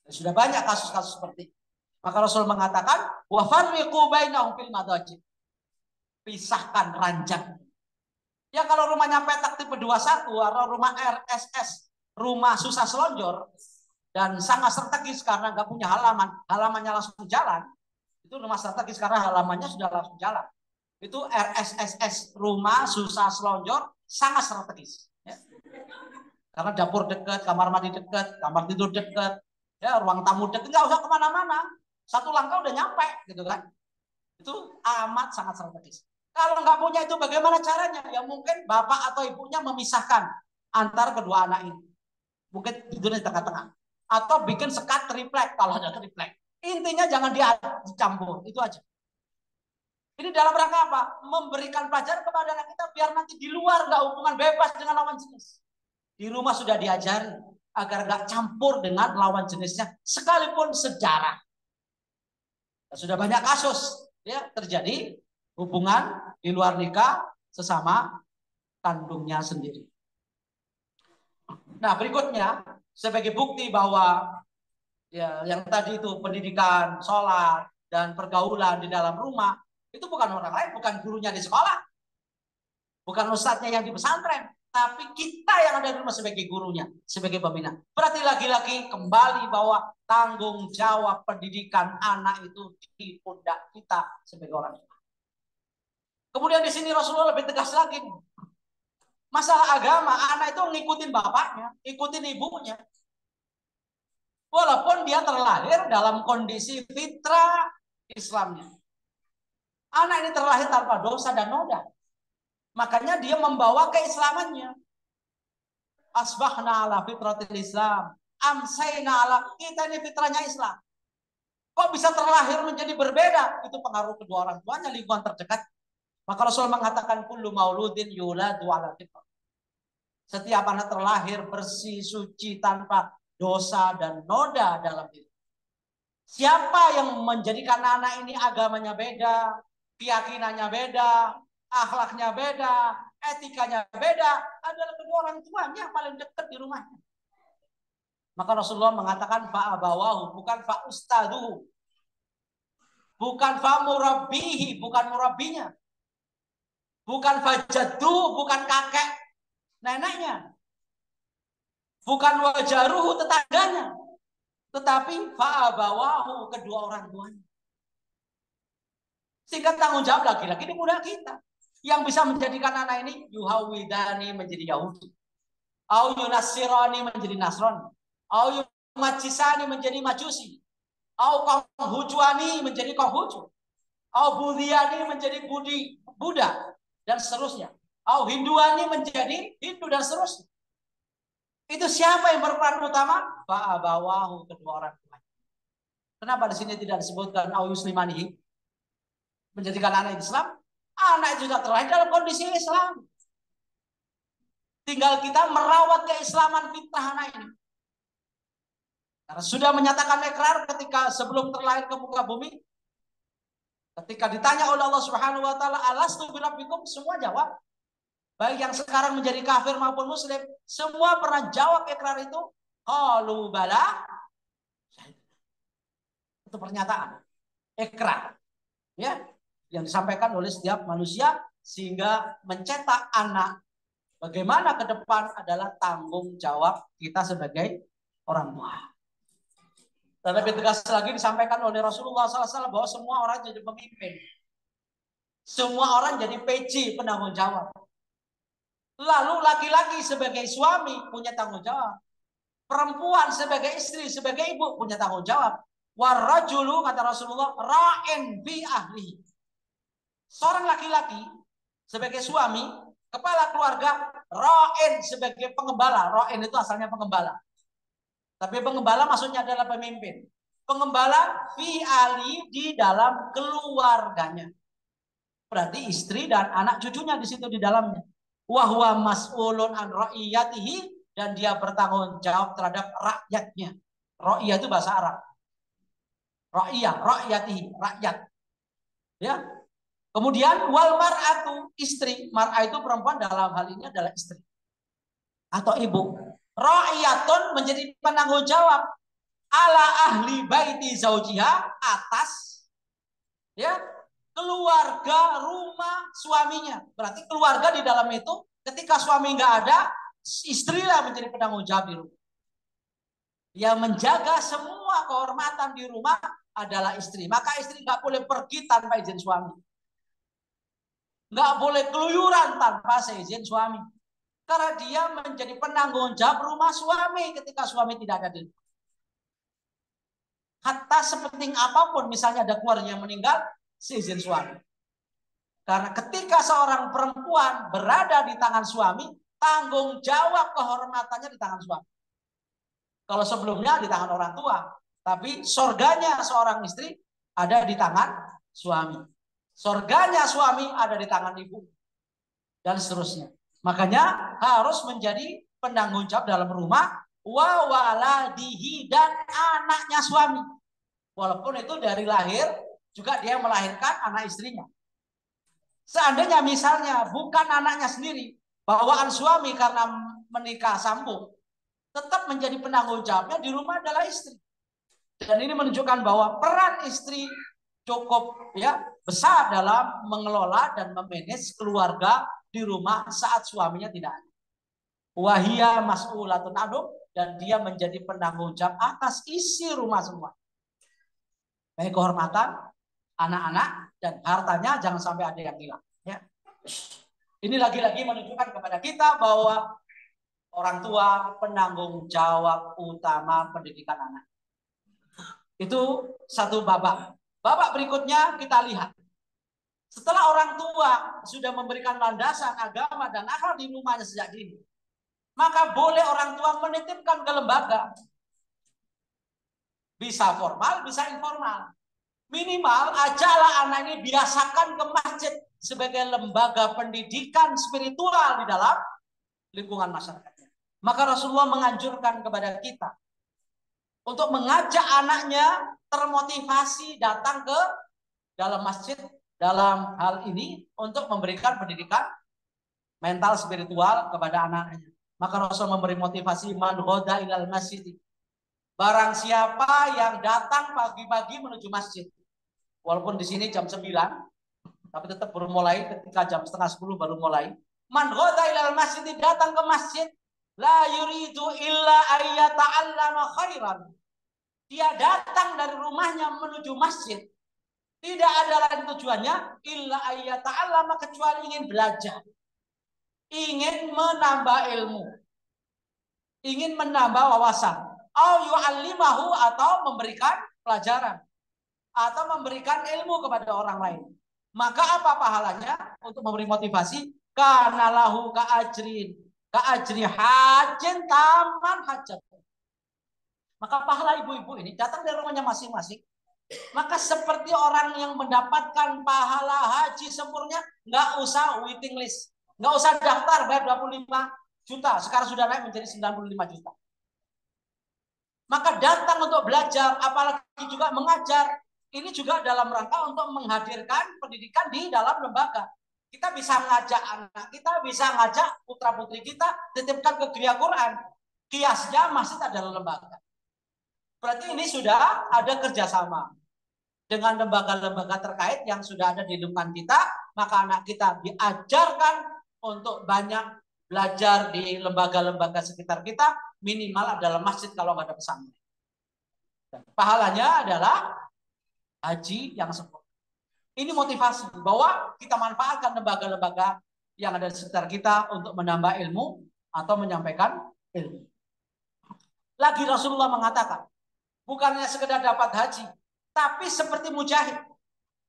Sudah banyak kasus-kasus seperti itu. Maka Rasul mengatakan, wa farriqu bainahum fil madajid. pisahkan ranjang. Ya kalau rumahnya petak tipe 21 atau rumah RSS, rumah susah selonjor dan sangat strategis karena nggak punya halaman, halamannya langsung jalan. Itu rumah strategis karena halamannya sudah langsung jalan. Itu RSSS, rumah susah selonjor, sangat strategis. Ya. Karena dapur dekat, kamar mandi dekat, kamar tidur dekat, ya ruang tamu dekat, nggak usah kemana-mana. Satu langkah udah nyampe, gitu kan? Itu amat sangat strategis. Kalau nggak punya itu bagaimana caranya? Ya mungkin bapak atau ibunya memisahkan antara kedua anak ini. Mungkin tidurnya di tengah-tengah. Atau bikin sekat triplek kalau ada triplek. Intinya jangan dicampur, itu aja. Ini dalam rangka apa? Memberikan pelajaran kepada anak kita biar nanti di luar nggak hubungan bebas dengan lawan jenis. Di rumah sudah diajari agar nggak campur dengan lawan jenisnya, sekalipun sejarah. Sudah banyak kasus ya terjadi hubungan di luar nikah sesama kandungnya sendiri. Nah berikutnya sebagai bukti bahwa ya yang tadi itu pendidikan, sholat dan pergaulan di dalam rumah itu bukan orang lain, bukan gurunya di sekolah, bukan ustadznya yang di pesantren, tapi kita yang ada di rumah sebagai gurunya, sebagai pembina. Berarti lagi-lagi kembali bahwa tanggung jawab pendidikan anak itu di pundak kita sebagai orang tua. Kemudian di sini Rasulullah lebih tegas lagi. Masalah agama, anak itu ngikutin bapaknya, ikutin ibunya. Walaupun dia terlahir dalam kondisi fitrah Islamnya. Anak ini terlahir tanpa dosa dan noda. Makanya dia membawa keislamannya. Asbahna ala fitratil Islam. Amsayna ala, kita ini fitrahnya Islam. Kok bisa terlahir menjadi berbeda? Itu pengaruh kedua orang tuanya, lingkungan terdekat. Maka Rasul mengatakan kullu mauludin yuladu ala fitrah. Setiap anak terlahir bersih, suci, tanpa dosa dan noda dalam diri. Siapa yang menjadikan anak ini agamanya beda, keyakinannya beda, akhlaknya beda, etikanya beda, adalah kedua orang tuanya yang paling dekat di rumahnya. Maka Rasulullah mengatakan fa'abawahu, bukan fa'ustaduhu, bukan fa'murabbihi, bukan murabbinya, bukan fajadduhu, bukan kakek neneknya, bukan wajaruhu, tetangganya, tetapi fa'abawahu, kedua orang tuanya. Sehingga tanggung jawab lagi-lagi di pundak kita. Yang bisa menjadikan anak ini yuhawidani menjadi Yahudi, au yunassirani menjadi Nasrani, au yumajisani menjadi Majusi, au konghujuani menjadi Konghuju, au budhiani menjadi Buddha dan seterusnya, au Hinduani menjadi Hindu dan seterusnya. Itu siapa yang berperan utama? Fa'abawahu, kedua orang tua. Kenapa di sini tidak disebutkan au yuslimani, menjadikan anak Islam? Anak juga terlahir dalam kondisi Islam. Tinggal kita merawat keislaman fitrah anak ini. Karena sudah menyatakan ikrar ketika sebelum terlahir ke muka bumi. Ketika ditanya oleh Allah Subhanahu wa taala, "Alastu birabbikum?" Semua jawab. Baik yang sekarang menjadi kafir maupun muslim, semua pernah jawab ikrar itu. Qalu bala. Itu pernyataan. Ikrar. Ya, yang disampaikan oleh setiap manusia sehingga mencetak anak bagaimana ke depan adalah tanggung jawab kita sebagai orang tua. Dan lebih tegas lagi disampaikan oleh Rasulullah SAW bahwa semua orang jadi pemimpin, semua orang jadi PJ, penanggung jawab. Lalu laki-laki sebagai suami punya tanggung jawab, perempuan sebagai istri, sebagai ibu punya tanggung jawab. Warrajulu, kata Rasulullah, ra'in bi ahli. Seorang laki-laki sebagai suami, kepala keluarga, ra'in sebagai pengembala. Ra'in itu asalnya pengembala. Tapi pengembala maksudnya adalah pemimpin. Pengembala fi ali, di dalam keluarganya. Berarti istri dan anak cucunya di situ di dalamnya. Wa huwa mas'ulun an ra'iyatihi, dan dia bertanggung jawab terhadap rakyatnya. Ra'iyah itu bahasa Arab. Ra'iyah, ra'iyatihi, rakyat. Ya. Kemudian wal mar'atu, istri. Mar'ah itu perempuan, dalam hal ini adalah istri atau ibu. Ra'iyatun menjadi penanggung jawab ala ahli baiti zaujiha, atas ya keluarga rumah suaminya. Berarti keluarga di dalam itu ketika suami nggak ada, istrilah menjadi penanggung jawab di rumah. Yang menjaga semua kehormatan di rumah adalah istri. Maka istri nggak boleh pergi tanpa izin suami. Nggak boleh keluyuran tanpa seizin suami. Karena dia menjadi penanggung jawab rumah suami ketika suami tidak ada di rumah. Hatta sepenting apapun, misalnya ada keluarga yang meninggal, seizin suami. Karena ketika seorang perempuan berada di tangan suami, tanggung jawab kehormatannya di tangan suami. Kalau sebelumnya di tangan orang tua, tapi surganya seorang istri ada di tangan suami. Surganya suami ada di tangan ibu. Dan seterusnya. Makanya harus menjadi penanggung jawab dalam rumah wa waladihi dan anaknya suami. Walaupun itu dari lahir juga dia melahirkan anak istrinya. Seandainya misalnya bukan anaknya sendiri, bawaan suami karena menikah sambung, tetap menjadi penanggung jawabnya di rumah adalah istri. Dan ini menunjukkan bahwa peran istri cukup ya besar dalam mengelola dan memanage keluarga di rumah saat suaminya tidak ada. Wahia mas'ulatun anhum, dan dia menjadi penanggung jawab atas isi rumah semua. Baik kehormatan, anak-anak, dan hartanya jangan sampai ada yang hilang. Ya. Ini lagi-lagi menunjukkan kepada kita bahwa orang tua penanggung jawab utama pendidikan anak. Itu satu babak. Babak berikutnya kita lihat. Setelah orang tua sudah memberikan landasan agama dan akhlak di rumahnya sejak dini, maka boleh orang tua menitipkan ke lembaga. Bisa formal, bisa informal. Minimal ajaklah anak ini biasakan ke masjid sebagai lembaga pendidikan spiritual di dalam lingkungan masyarakatnya. Maka Rasulullah menganjurkan kepada kita untuk mengajak anaknya termotivasi datang ke dalam masjid dalam hal ini untuk memberikan pendidikan mental spiritual kepada anak-anaknya. Maka Rasul memberi motivasi man ghoda ilal masjid. Barang siapa yang datang pagi-pagi menuju masjid. Walaupun di sini jam 9, tapi tetap baru mulai ketika jam setengah 10 baru mulai. Man ghoda ilal masjid, datang ke masjid, la yuridu illa ayyata'allama khairan. Dia datang dari rumahnya menuju masjid. Tidak ada lain tujuannya illa ayyata'allama, kecuali ingin belajar. Ingin menambah ilmu. Ingin menambah wawasan. Au yu'allimahu, atau memberikan pelajaran. Atau memberikan ilmu kepada orang lain. Maka apa pahalanya untuk memberi motivasi? Kana lahu ka'ajrin. Ka'ajri hajin taman hajat. Maka pahala ibu-ibu ini datang dari rumahnya masing-masing. Maka seperti orang yang mendapatkan pahala haji sempurna, nggak usah waiting list. Nggak usah daftar bayar 25 juta. Sekarang sudah naik menjadi 95 juta. Maka datang untuk belajar, apalagi juga mengajar. Ini juga dalam rangka untuk menghadirkan pendidikan di dalam lembaga. Kita bisa ngajak anak kita, bisa ngajak putra-putri kita, titipkan ke Gria Quran. Kiasnya masih adalah lembaga. Berarti ini sudah ada kerjasama dengan lembaga-lembaga terkait yang sudah ada di lingkungan kita. Maka anak kita diajarkan untuk banyak belajar di lembaga-lembaga sekitar kita, minimal adalah masjid kalau nggak ada pesantren. Pahalanya adalah haji yang sempurna. Ini motivasi bahwa kita manfaatkan lembaga-lembaga yang ada di sekitar kita untuk menambah ilmu atau menyampaikan ilmu. Lagi Rasulullah mengatakan, bukannya sekedar dapat haji, tapi seperti mujahid.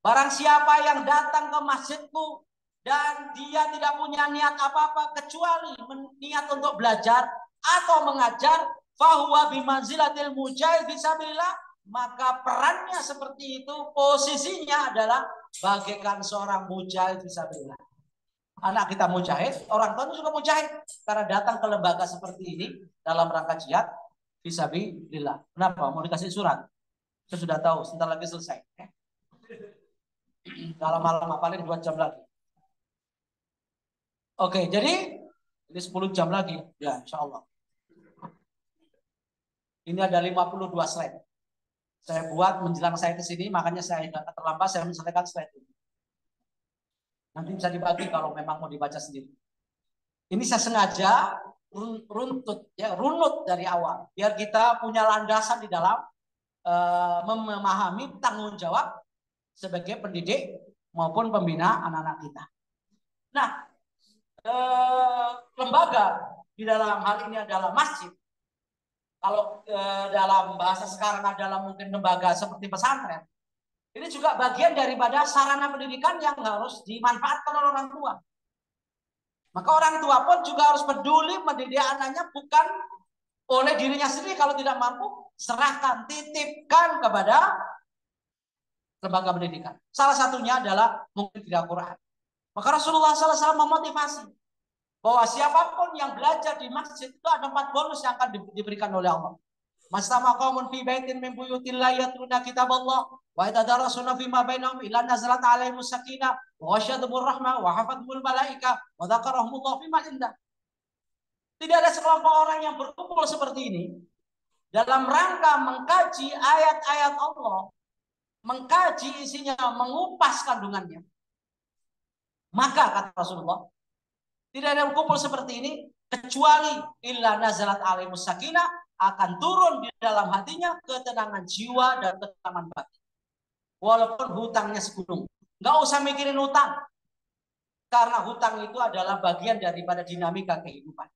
Barang siapa yang datang ke masjidku dan dia tidak punya niat apa-apa kecuali niat untuk belajar atau mengajar, fahuwa bimanzilatil mujahid fisabilillah, maka perannya seperti itu, posisinya adalah bagaikan seorang mujahid fisabilillah. Anak kita mujahid, orang tua juga mujahid karena datang ke lembaga seperti ini dalam rangka jihad fisabilillah. Kenapa? Mau dikasih surat? Saya sudah tahu, sebentar lagi selesai. Kalau malam paling 2 jam lagi. Oke, jadi ini 10 jam lagi. Ya, insya Allah. Ini ada 52 slide. Saya buat menjelang saya ke sini, makanya saya agak terlambat, saya menyelesaikan slide ini. Nanti bisa dibagi kalau memang mau dibaca sendiri. Ini saya sengaja runut dari awal, biar kita punya landasan di dalam memahami tanggung jawab sebagai pendidik maupun pembina anak-anak kita. Nah, lembaga di dalam hal ini adalah masjid. Kalau dalam bahasa sekarang adalah mungkin lembaga seperti pesantren. Ini juga bagian daripada sarana pendidikan yang harus dimanfaatkan oleh orang tua. Maka orang tua pun juga harus peduli mendidik anaknya, bukan oleh dirinya sendiri. Kalau tidak mampu, serahkan, titipkan kepada lembaga pendidikan. Salah satunya adalah mungkin tidak Quran. Maka Rasulullah SAW memotivasi bahwa siapapun yang belajar di masjid itu ada 4 bonus yang akan diberikan oleh Allah. Mastama qaumun fi baitin min buyutillah yatluna kitaballah wa yatadarasuna fima bainahum illa nazalat alaihimus sakinah wa ghasyiyatuhumur rahmah wa hafathumul malaika wa dzakarahumullah fi man indah. Tidak ada sekelompok orang yang berkumpul seperti ini dalam rangka mengkaji ayat-ayat Allah, mengkaji isinya, mengupas kandungannya. Maka kata Rasulullah, tidak ada berkumpul seperti ini kecuali illa nazalat alaihimus sakinah, akan turun di dalam hatinya ketenangan jiwa dan ketenangan batin. Walaupun hutangnya segunung. Nggak usah mikirin hutang. Karena hutang itu adalah bagian daripada dinamika kehidupan.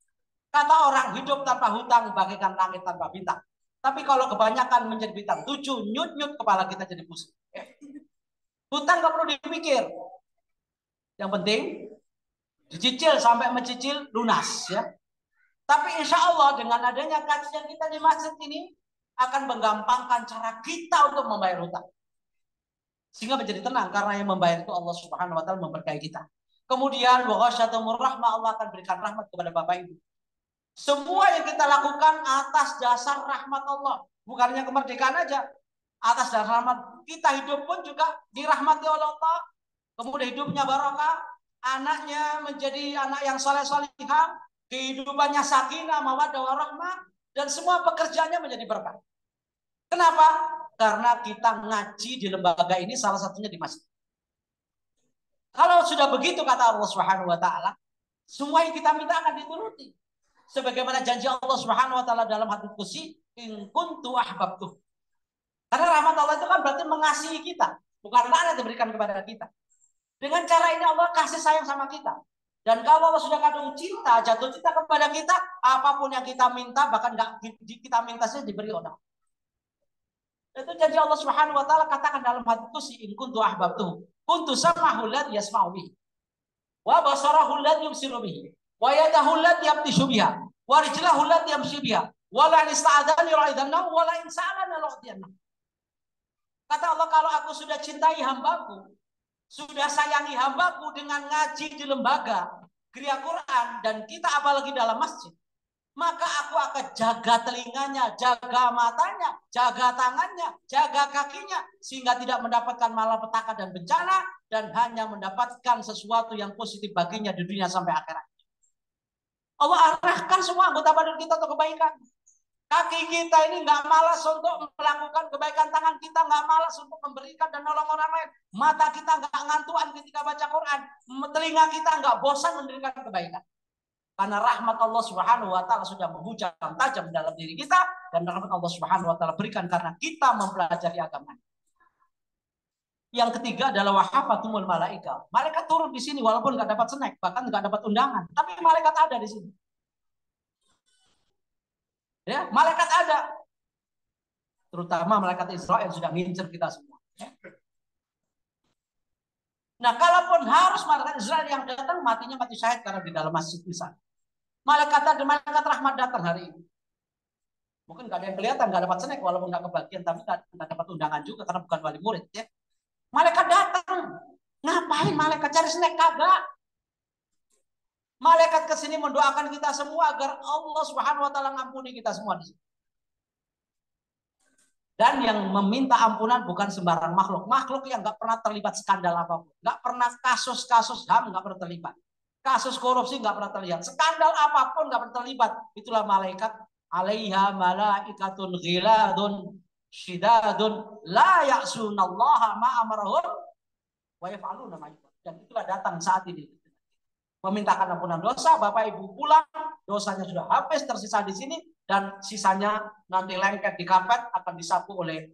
Kata orang, hidup tanpa hutang bagaikan langit tanpa bintang. Tapi kalau kebanyakan menjadi bintang 7, nyut-nyut kepala kita jadi pusing. Hutang nggak perlu dipikir. Yang penting dicicil sampai mencicil lunas, ya. Tapi insya Allah dengan adanya kajian kita di masjid ini akan menggampangkan cara kita untuk membayar hutang. Sehingga menjadi tenang karena yang membayar itu Allah Subhanahu wa taala memberkahi kita. Kemudian wa ghasyiyatuhumur rahmah, Allah akan berikan rahmat kepada Bapak Ibu. Semua yang kita lakukan atas dasar rahmat Allah, bukannya kemerdekaan aja. Atas dasar rahmat kita hidup pun juga dirahmati oleh Allah. Kemudian hidupnya barokah, anaknya menjadi anak yang saleh-salihah, kehidupannya sakinah, mawaddah warahmah, dan semua pekerjaannya menjadi berkah. Kenapa? Karena kita ngaji di lembaga ini, salah satunya di masjid. Kalau sudah begitu kata Allah Subhanahu wa taala, semua yang kita minta akan dituruti. Sebagaimana janji Allah Subhanahu wa taala dalam hadits qudsi, in kuntu ahbabtu. Karena rahmat Allah itu kan berarti mengasihi kita, bukan laknat diberikan kepada kita. Dengan cara ini Allah kasih sayang sama kita. Dan kalau Allah sudah kandung cinta, jatuh cinta kepada kita, apapun yang kita minta, bahkan nggak kita minta saja diberi orang. Itu janji Allah Subhanahu wa taala, katakan dalam hadits qudsi, in kuntu ahbabtu, kuntu sam'ahu alladhi yasma'u bihi, wa basarahu alladhi yubsiru bihi, wa yadahu allati yabtishu biha, wa rijlahu allati yamshi biha, wa la ista'adani ra'idannahu, wa la insa'alana la'udiyannahu. Kata Allah, kalau aku sudah cintai hambaku, sudah sayangi hambaku dengan ngaji di lembaga Gria Quran, dan kita apalagi dalam masjid, maka aku akan jaga telinganya, jaga matanya, jaga tangannya, jaga kakinya, sehingga tidak mendapatkan malapetaka dan bencana, dan hanya mendapatkan sesuatu yang positif baginya di dunia sampai akhirat. Allah arahkan semua anggota badan kita untuk kebaikan. Kaki kita ini nggak malas untuk melakukan kebaikan, tangan kita nggak malas untuk memberikan dan nolong orang lain, mata kita nggak ngantuan ketika baca Quran, telinga kita nggak bosan memberikan kebaikan. Karena rahmat Allah Subhanahu wa taala sudah menghujam tajam dalam diri kita, dan rahmat Allah Subhanahu wa taala berikan karena kita mempelajari agama. Yang ketiga adalah wahafatumul malaika. Malaikat turun di sini walaupun nggak dapat snack, bahkan nggak dapat undangan, tapi malaikat ada di sini. Ya, malaikat ada. Terutama malaikat Israel sudah ngincer kita semua. Ya. Nah, kalaupun harus malaikat Israel yang datang, matinya mati syahid karena di dalam masjid misalnya. Malaikat rahmat datang hari ini. Mungkin nggak ada yang kelihatan, nggak dapat snack walaupun nggak kebagian, tapi nggak dapat undangan juga karena bukan wali murid. Ya. Malaikat datang. Ngapain malaikat cari snack? Kagak. Malaikat kesini mendoakan kita semua agar Allah Subhanahu wa taala ngampuni kita semua di sini. Dan yang meminta ampunan bukan sembarang makhluk. Makhluk yang nggak pernah terlibat skandal apapun. Nggak pernah kasus-kasus HAM nggak pernah terlibat. Kasus korupsi nggak pernah terlihat. Skandal apapun nggak pernah terlibat. Itulah malaikat. Alaiha malaikatun ghiladun syidadun la ya'sunallaha ma amarahum wa yaf'aluna ma yu'marun. Dan itulah datang saat ini. Memintakan ampunan dosa, Bapak Ibu pulang, dosanya sudah habis, tersisa di sini, dan sisanya nanti lengket di karpet akan disapu oleh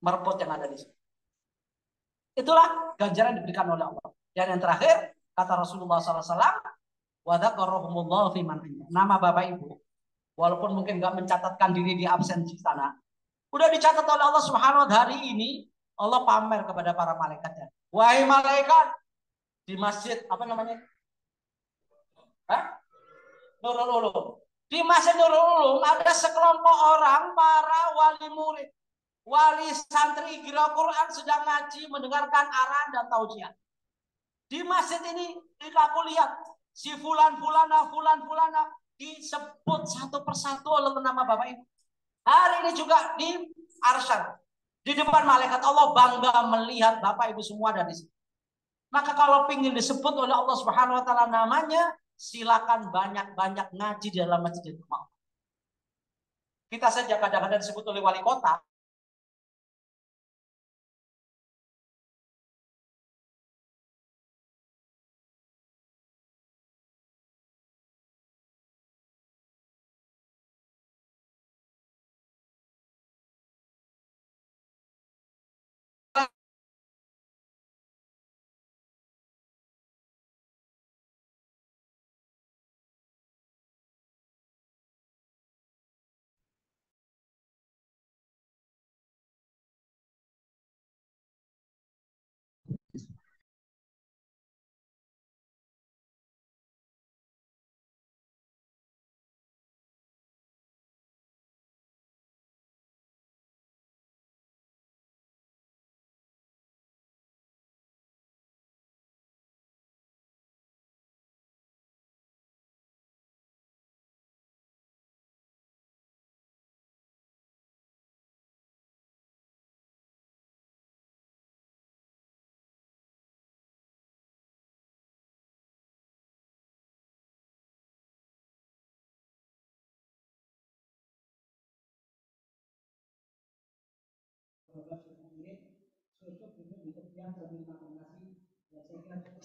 merpot yang ada di sini. Itulah ganjaran yang diberikan oleh Allah. Dan yang terakhir, kata Rasulullah SAW, wadzakarahumullah fiman indah. Nama Bapak Ibu, walaupun mungkin nggak mencatatkan diri di absensi sana, udah dicatat oleh Allah Subhanahu wa taala. Hari ini Allah pamer kepada para malaikatnya. Wahai malaikat di masjid apa namanya? Hah? Nurul Ulum. Di Masjid Nurul Ulum ada sekelompok orang para wali murid, wali santri kira Quran sedang ngaji, mendengarkan arahan dan tausiah. Di masjid ini aku lihat si fulan fulana disebut satu persatu oleh nama Bapak Ibu. Hari ini juga di Arsyad, di depan malaikat Allah bangga melihat Bapak Ibu semua dari sini. Maka kalau ingin disebut oleh Allah Subhanahu wa taala namanya, silakan banyak-banyak ngaji di dalam masjid itu. Kita saja kadang-kadang disebut oleh wali kota.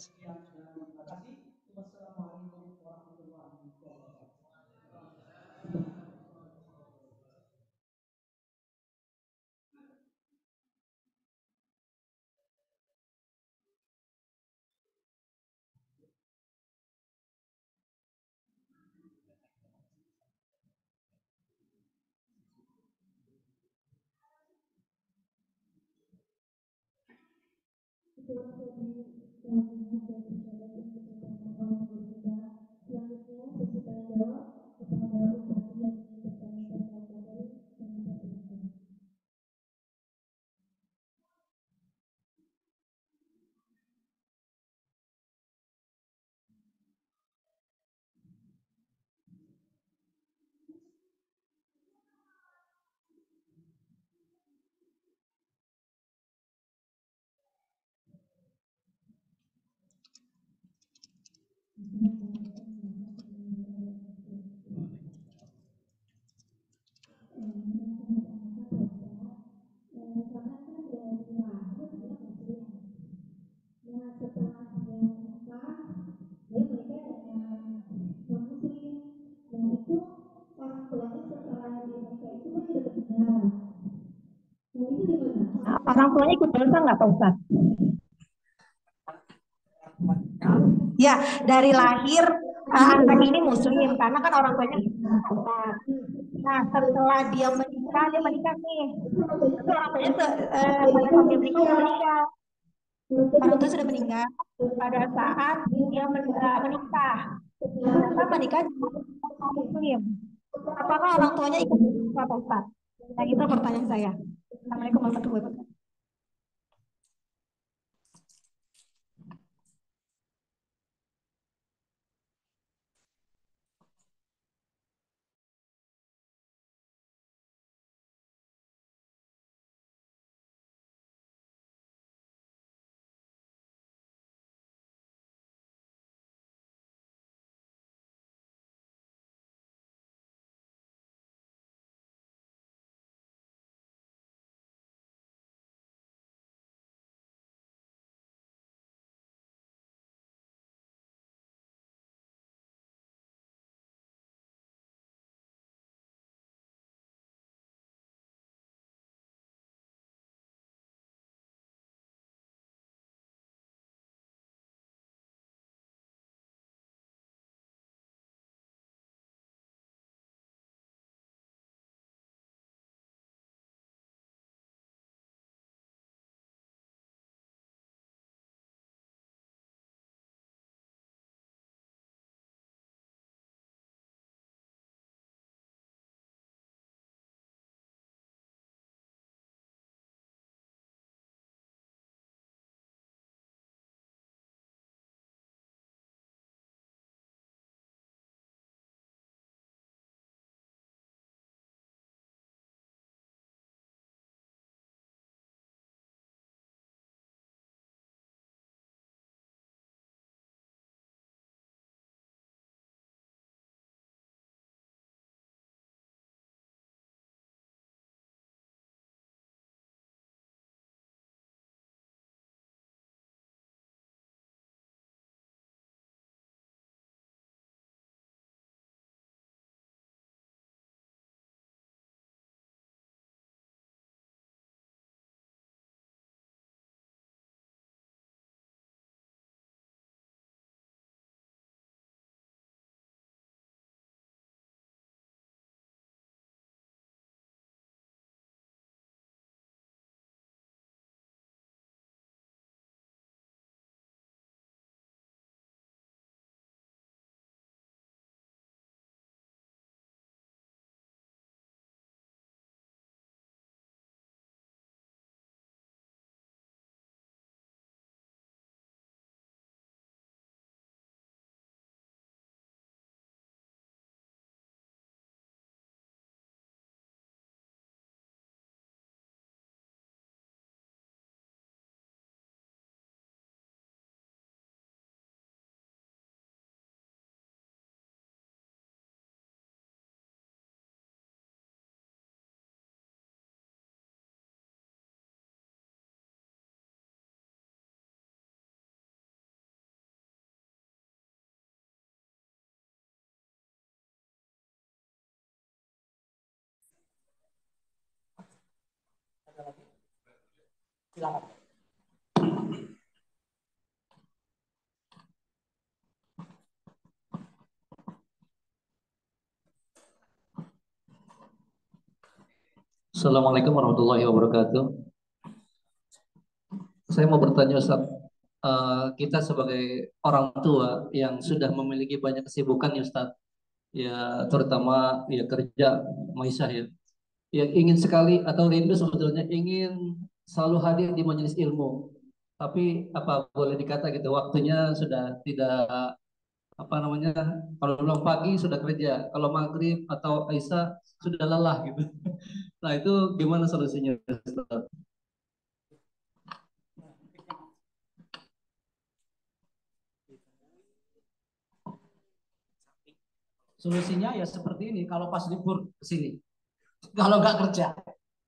Terima kasih. Wassalamualaikum warahmatullahi wabarakatuh. Orang tuanya ikut dosa nggak Pak Ustaz? Ya, dari lahir anak ini muslim karena kan orang tuanya dosa. Nah, setelah dia menikah nih. Tapi orang tuanya pada saat dia menikah. Orang tua sudah meninggal pada saat dia menikah. Ternyata menikah dengan muslim. Apakah orang tuanya ikut dosa Pak Ustaz? Nah, itu pertanyaan saya. Assalamualaikum warahmatullahi wabarakatuh. Silakan. Assalamualaikum warahmatullahi wabarakatuh. Saya mau bertanya Ustaz, kita sebagai orang tua yang sudah memiliki banyak kesibukan ya Ustaz, ya terutama ya kerja Maisah ya, yang ingin sekali atau rindu sebetulnya ingin selalu hadir di majelis ilmu. Tapi apa boleh dikata gitu waktunya sudah tidak apa namanya, kalau belum pagi sudah kerja, kalau maghrib atau Aisyah sudah lelah gitu. Nah itu gimana solusinya Ustaz? Solusinya ya seperti ini, kalau pas libur ke sini. Kalau nggak kerja,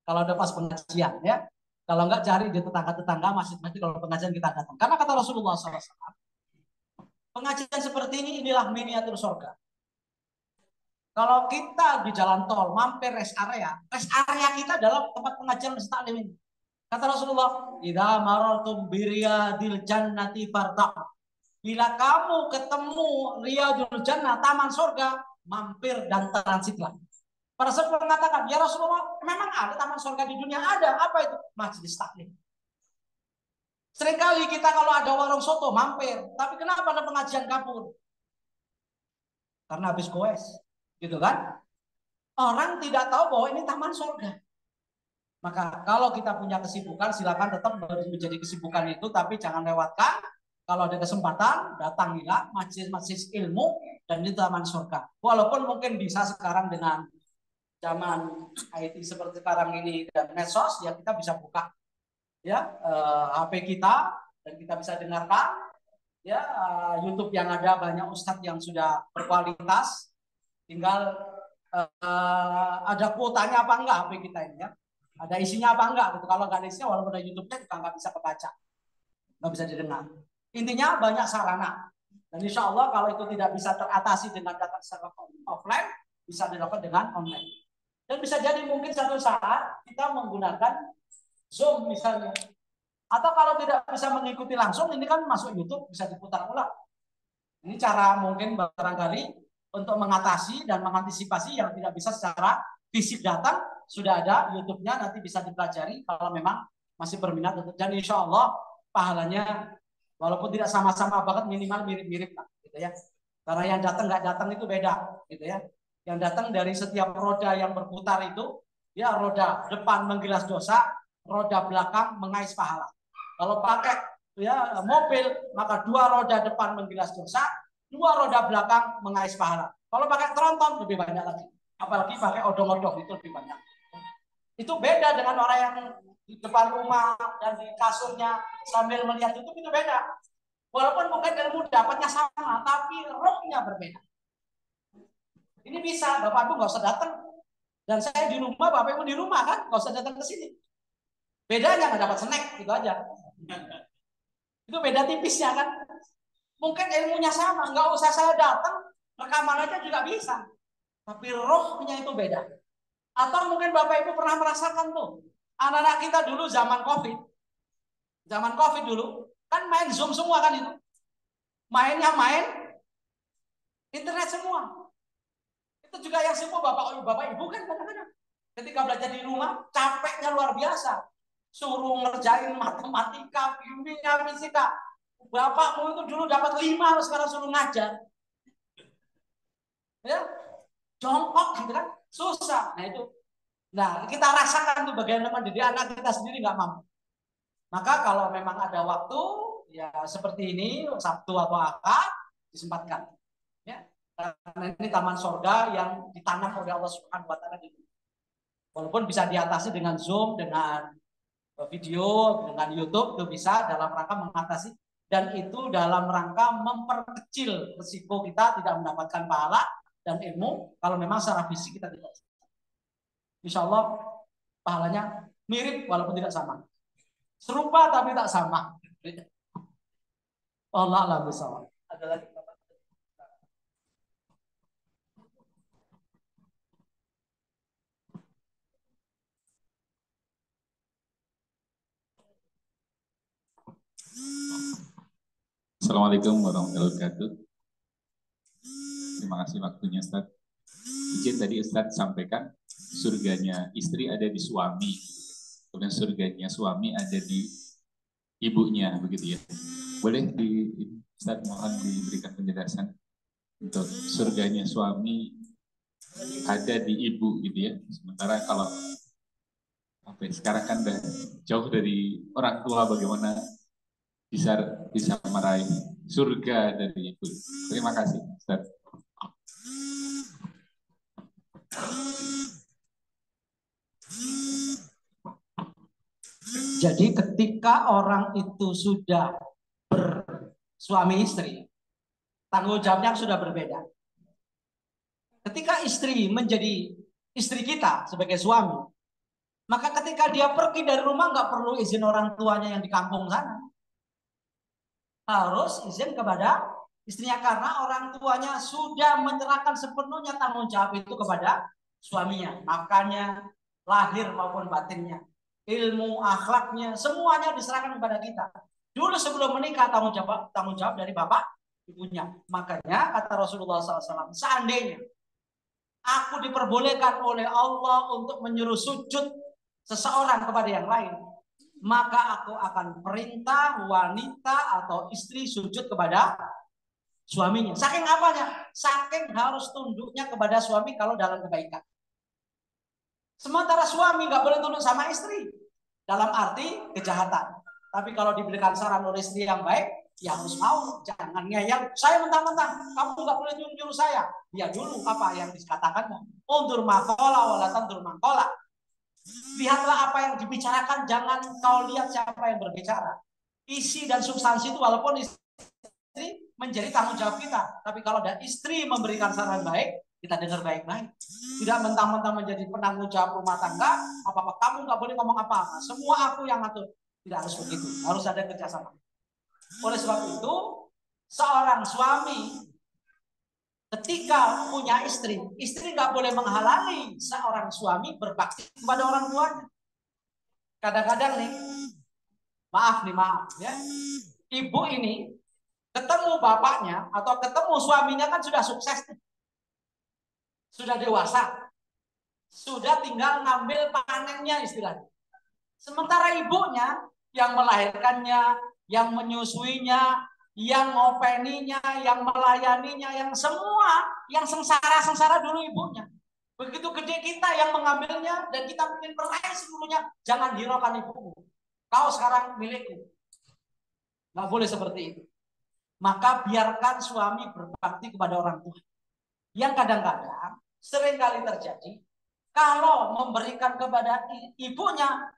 kalau ada pas pengajian ya. Kalau nggak cari di tetangga-tetangga masjid-masjid kalau pengajian kita datang. Karena kata Rasulullah SAW, pengajian seperti ini inilah miniatur surga. Kalau kita di jalan tol mampir rest area kita adalah tempat pengajian masjid taklim ini. Kata Rasulullah, "Idza marartum biriyadil jannati farta." Bila kamu ketemu Riyadul Jannah, taman surga, mampir dan transitlah. Para sahabat mengatakan, ya Rasulullah, memang ada taman surga di dunia? Ada. Apa itu? Majelis taklim. Seringkali kita kalau ada warung soto mampir, tapi kenapa ada pengajian kabur? Karena habis goes, gitu kan? Orang tidak tahu bahwa ini taman surga. Maka kalau kita punya kesibukan, silakan tetap menjadi kesibukan itu, tapi jangan lewatkan. Kalau ada kesempatan, datangilah majelis-majelis ilmu dan itu taman surga. Walaupun mungkin bisa sekarang dengan zaman IT seperti sekarang ini dan medsos, ya kita bisa buka ya HP kita dan kita bisa dengarkan ya YouTube yang ada banyak ustadz yang sudah berkualitas. Tinggal ada kuotanya apa enggak HP kita ini ya. Ada isinya apa enggak gitu. Kalau nggak ada isinya, walaupun ada YouTube-nya juga nggak bisa kebaca, nggak bisa didengar. Intinya banyak sarana. Dan insya Allah kalau itu tidak bisa teratasi dengan datang secara offline, bisa dilakukan dengan online. Dan bisa jadi mungkin satu saat kita menggunakan Zoom misalnya. Atau kalau tidak bisa mengikuti langsung, ini kan masuk YouTube, bisa diputar ulang. Ini cara mungkin barangkali untuk mengatasi dan mengantisipasi yang tidak bisa secara fisik datang, sudah ada YouTube-nya, nanti bisa dipelajari kalau memang masih berminat. Dan insya Allah pahalanya walaupun tidak sama-sama banget, minimal mirip-mirip lah, gitu ya. Karena yang datang nggak datang itu beda, gitu ya. Yang datang dari setiap roda yang berputar itu, ya roda depan menggilas dosa, roda belakang mengais pahala. Kalau pakai ya mobil, maka dua roda depan menggilas dosa, dua roda belakang mengais pahala. Kalau pakai tronton lebih banyak lagi. Apalagi pakai odong-odong itu lebih banyak. Itu beda dengan orang yang di depan rumah dan di kasurnya sambil melihat YouTube, itu beda. Walaupun mungkin ilmu dapatnya sama, tapi rohnya berbeda. Ini bisa, Bapak Ibu nggak usah datang. Dan saya di rumah, Bapak Ibu di rumah kan, nggak usah datang ke sini. Bedanya nggak dapat snack, gitu aja. Itu beda tipisnya kan. Mungkin ilmunya sama, nggak usah saya datang, rekaman aja juga bisa. Tapi rohnya itu beda. Atau mungkin Bapak Ibu pernah merasakan tuh, anak-anak kita dulu zaman COVID. Zaman COVID dulu, kan main Zoom semua kan itu. Mainnya main internet semua. Itu juga yang semua Bapak Ibu kan kadang-kadang. Ketika belajar di rumah, capeknya luar biasa. Suruh ngerjain matematika, kimia, fisika. Bapakmu itu dulu dapat 5, sekarang suruh ngajar. Ya, jongkok gitu kan, susah. Nah itu. Nah, kita rasakan tuh bagaimana mendidik anak kita sendiri nggak mampu. Maka kalau memang ada waktu, ya seperti ini, Sabtu atau Ahad, disempatkan. Ya, karena ini taman sorga yang ditanam oleh Allah Subhanahu Wa Taala di dunia. Walaupun bisa diatasi dengan Zoom, dengan video, dengan YouTube, itu bisa dalam rangka mengatasi, dan itu dalam rangka memperkecil risiko kita tidak mendapatkan pahala dan ilmu kalau memang secara fisik kita tidak. Insya Allah pahalanya mirip walaupun tidak sama. Serupa tapi tak sama. Allah alam bisawab. Ada lagi? Assalamualaikum warahmatullahi wabarakatuh. Terima kasih waktunya, Ustaz. Izin tadi Ustaz sampaikan surganya istri ada di suami, kemudian surganya suami ada di ibunya, begitu ya. Boleh Ustaz mohon diberikan penjelasan untuk surganya suami ada di ibu, gitu ya. Sementara kalau sekarang kan udah jauh dari orang tua, bagaimana bisa meraih surga dari ibu. Terima kasih, Ustaz. Jadi ketika orang itu sudah bersuami istri, tanggung jawabnya sudah berbeda. Ketika istri menjadi istri kita sebagai suami, maka ketika dia pergi dari rumah nggak perlu izin orang tuanya yang di kampung sana. Harus izin kepada istrinya karena orang tuanya sudah menyerahkan sepenuhnya tanggung jawab itu kepada suaminya. Makanya lahir maupun batinnya, ilmu, akhlaknya, semuanya diserahkan kepada kita. Dulu sebelum menikah tanggung jawab dari bapak ibunya. Makanya kata Rasulullah SAW, seandainya aku diperbolehkan oleh Allah untuk menyuruh sujud seseorang kepada yang lain, maka aku akan perintah wanita atau istri sujud kepada suaminya. Saking apanya? Saking harus tunduknya kepada suami kalau dalam kebaikan. Sementara suami nggak boleh tunduk sama istri dalam arti kejahatan. Tapi kalau diberikan saran oleh istri yang baik, ya harus mau. Jangan ngeyel. Saya mentang-mentang, kamu nggak boleh nyuruh saya. Ya dulu apa yang dikatakan. Undur makola walatan dur makola. Lihatlah apa yang dibicarakan, jangan kau lihat siapa yang berbicara. Isi dan substansi itu walaupun istri menjadi tanggung jawab kita, tapi kalau ada istri memberikan saran baik, kita dengar baik-baik. Tidak mentang-mentang menjadi penanggung jawab rumah tangga, apa-apa kamu nggak boleh ngomong apa-apa, semua aku yang ngatur. Tidak harus begitu, harus ada kerjasama. Oleh sebab itu, seorang suami ketika punya istri, istri nggak boleh menghalangi seorang suami berbakti kepada orang tuanya. Kadang-kadang nih, maaf ya, ibu ini ketemu bapaknya atau ketemu suaminya kan sudah sukses, sudah dewasa, sudah tinggal ngambil panennya istilahnya. Sementara ibunya yang melahirkannya, yang menyusuinya, yang ngopeninya, yang melayaninya, yang semua, yang sengsara-sengsara dulu ibunya. Begitu gede kita yang mengambilnya dan kita ingin meraih seluruhnya, jangan hiraukan ibumu. Kau sekarang milikku. Nggak boleh seperti itu. Maka biarkan suami berbakti kepada orang tua. Yang kadang-kadang seringkali terjadi, kalau memberikan kepada ibunya,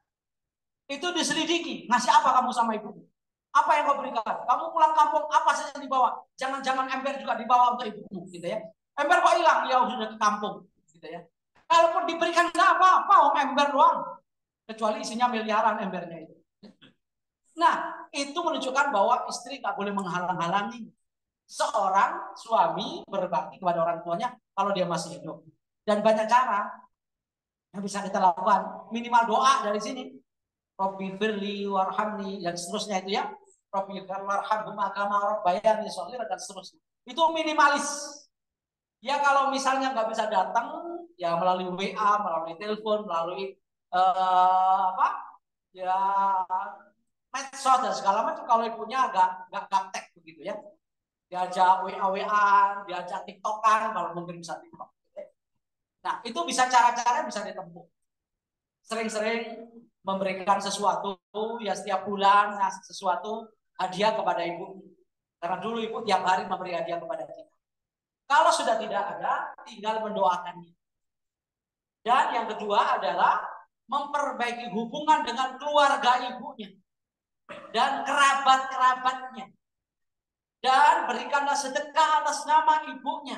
itu diselidiki. Ngasih apa kamu sama ibumu? Apa yang kau berikan? Kamu pulang kampung, apa saja yang dibawa? Jangan-jangan ember juga dibawa untuk ibumu, gitu ya. Ember kok hilang? Ya sudah ke kampung, gitu ya. Kalaupun diberikan nggak apa-apa, ember doang. Kecuali isinya miliaran embernya itu. Nah, itu menunjukkan bahwa istri nggak boleh menghalang-halangi seorang suami berbakti kepada orang tuanya kalau dia masih hidup. Dan banyak cara yang bisa kita lakukan. Minimal doa dari sini. Rabbi firli warhamni dan seterusnya itu ya. Rabbi firli warhamhuma kama rabbayani shaghira dan seterusnya. Itu minimalis. Ya kalau misalnya nggak bisa datang, ya melalui WA, melalui telepon, melalui ya medsos dan segala macam. Kalau ibunya agak gaptek begitu ya. Diajak WA-WA, diajak TikTokan kalau mungkin bisa TikTok. Nah itu bisa cara-cara bisa ditempuh. Sering-sering memberikan sesuatu ya setiap bulan ngasih sesuatu hadiah kepada ibu. Karena dulu ibu tiap hari memberi hadiah kepada kita. Kalau sudah tidak ada, tinggal mendoakannya. Dan yang kedua adalah memperbaiki hubungan dengan keluarga ibunya dan kerabat-kerabatnya. Dan berikanlah sedekah atas nama ibunya.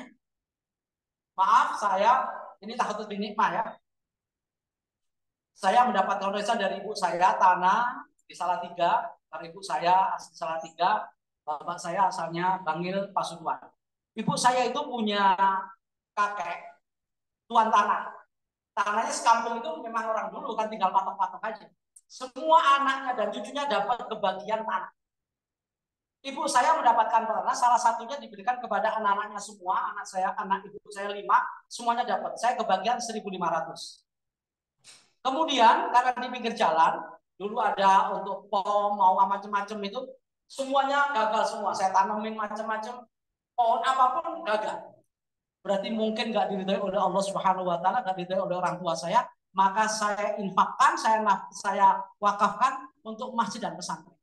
Maaf saya, ini takut dinikmah ya. Saya mendapatkan warisan dari ibu saya tanah di Salatiga, karena ibu saya asli Salatiga, bapak saya asalnya Bangil Pasuruan. Ibu saya itu punya kakek tuan tanah. Tanahnya sekampung itu memang orang dulu kan tinggal patok-patok aja. Semua anaknya dan cucunya dapat kebagian tanah. Ibu saya mendapatkan tanah, salah satunya diberikan kepada anak-anaknya semua, anak saya, anak ibu saya 5, semuanya dapat. Saya kebagian 1.500. Kemudian karena di pinggir jalan, dulu ada untuk pom, mau macam-macam itu, semuanya gagal semua. Saya tanemin macam-macam, pohon apapun gagal. Berarti mungkin nggak diridhoi oleh Allah Subhanahu Wa Taala, nggak diridhoi oleh orang tua saya. Maka saya infakkan, saya wakafkan untuk masjid dan pesantren.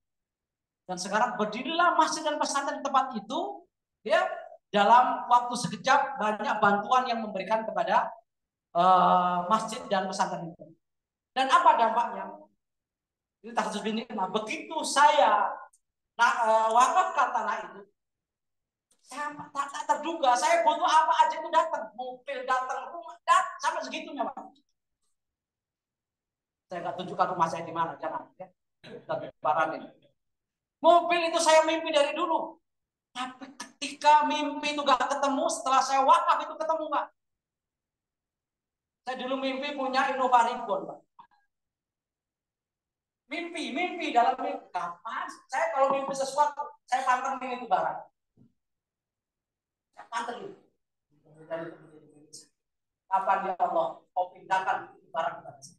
Dan sekarang berdirilah masjid dan pesantren di tempat itu, ya, dalam waktu sekejap banyak bantuan yang memberikan kepada masjid dan pesantren itu. Dan apa dampaknya? Ini tahzus bin nikmah. Begitu saya wakafkan tanah itu, saya tak terduga, saya butuh apa aja itu datang, mobil datang, rumah datang, sampai segitunya, Pak. Saya nggak tunjukkan rumah saya di mana, jangan, ya. Paranin. Mobil itu saya mimpi dari dulu. Tapi ketika mimpi itu gak ketemu, setelah saya wakaf itu ketemu, Pak. Saya dulu mimpi punya Innova Reborn, Pak. Mimpi dalam mimpi. Kapan? Saya kalau mimpi sesuatu, saya pantengin itu barang. Saya pantengin. Kapan ya Allah kau pindahkan barang kepada saya?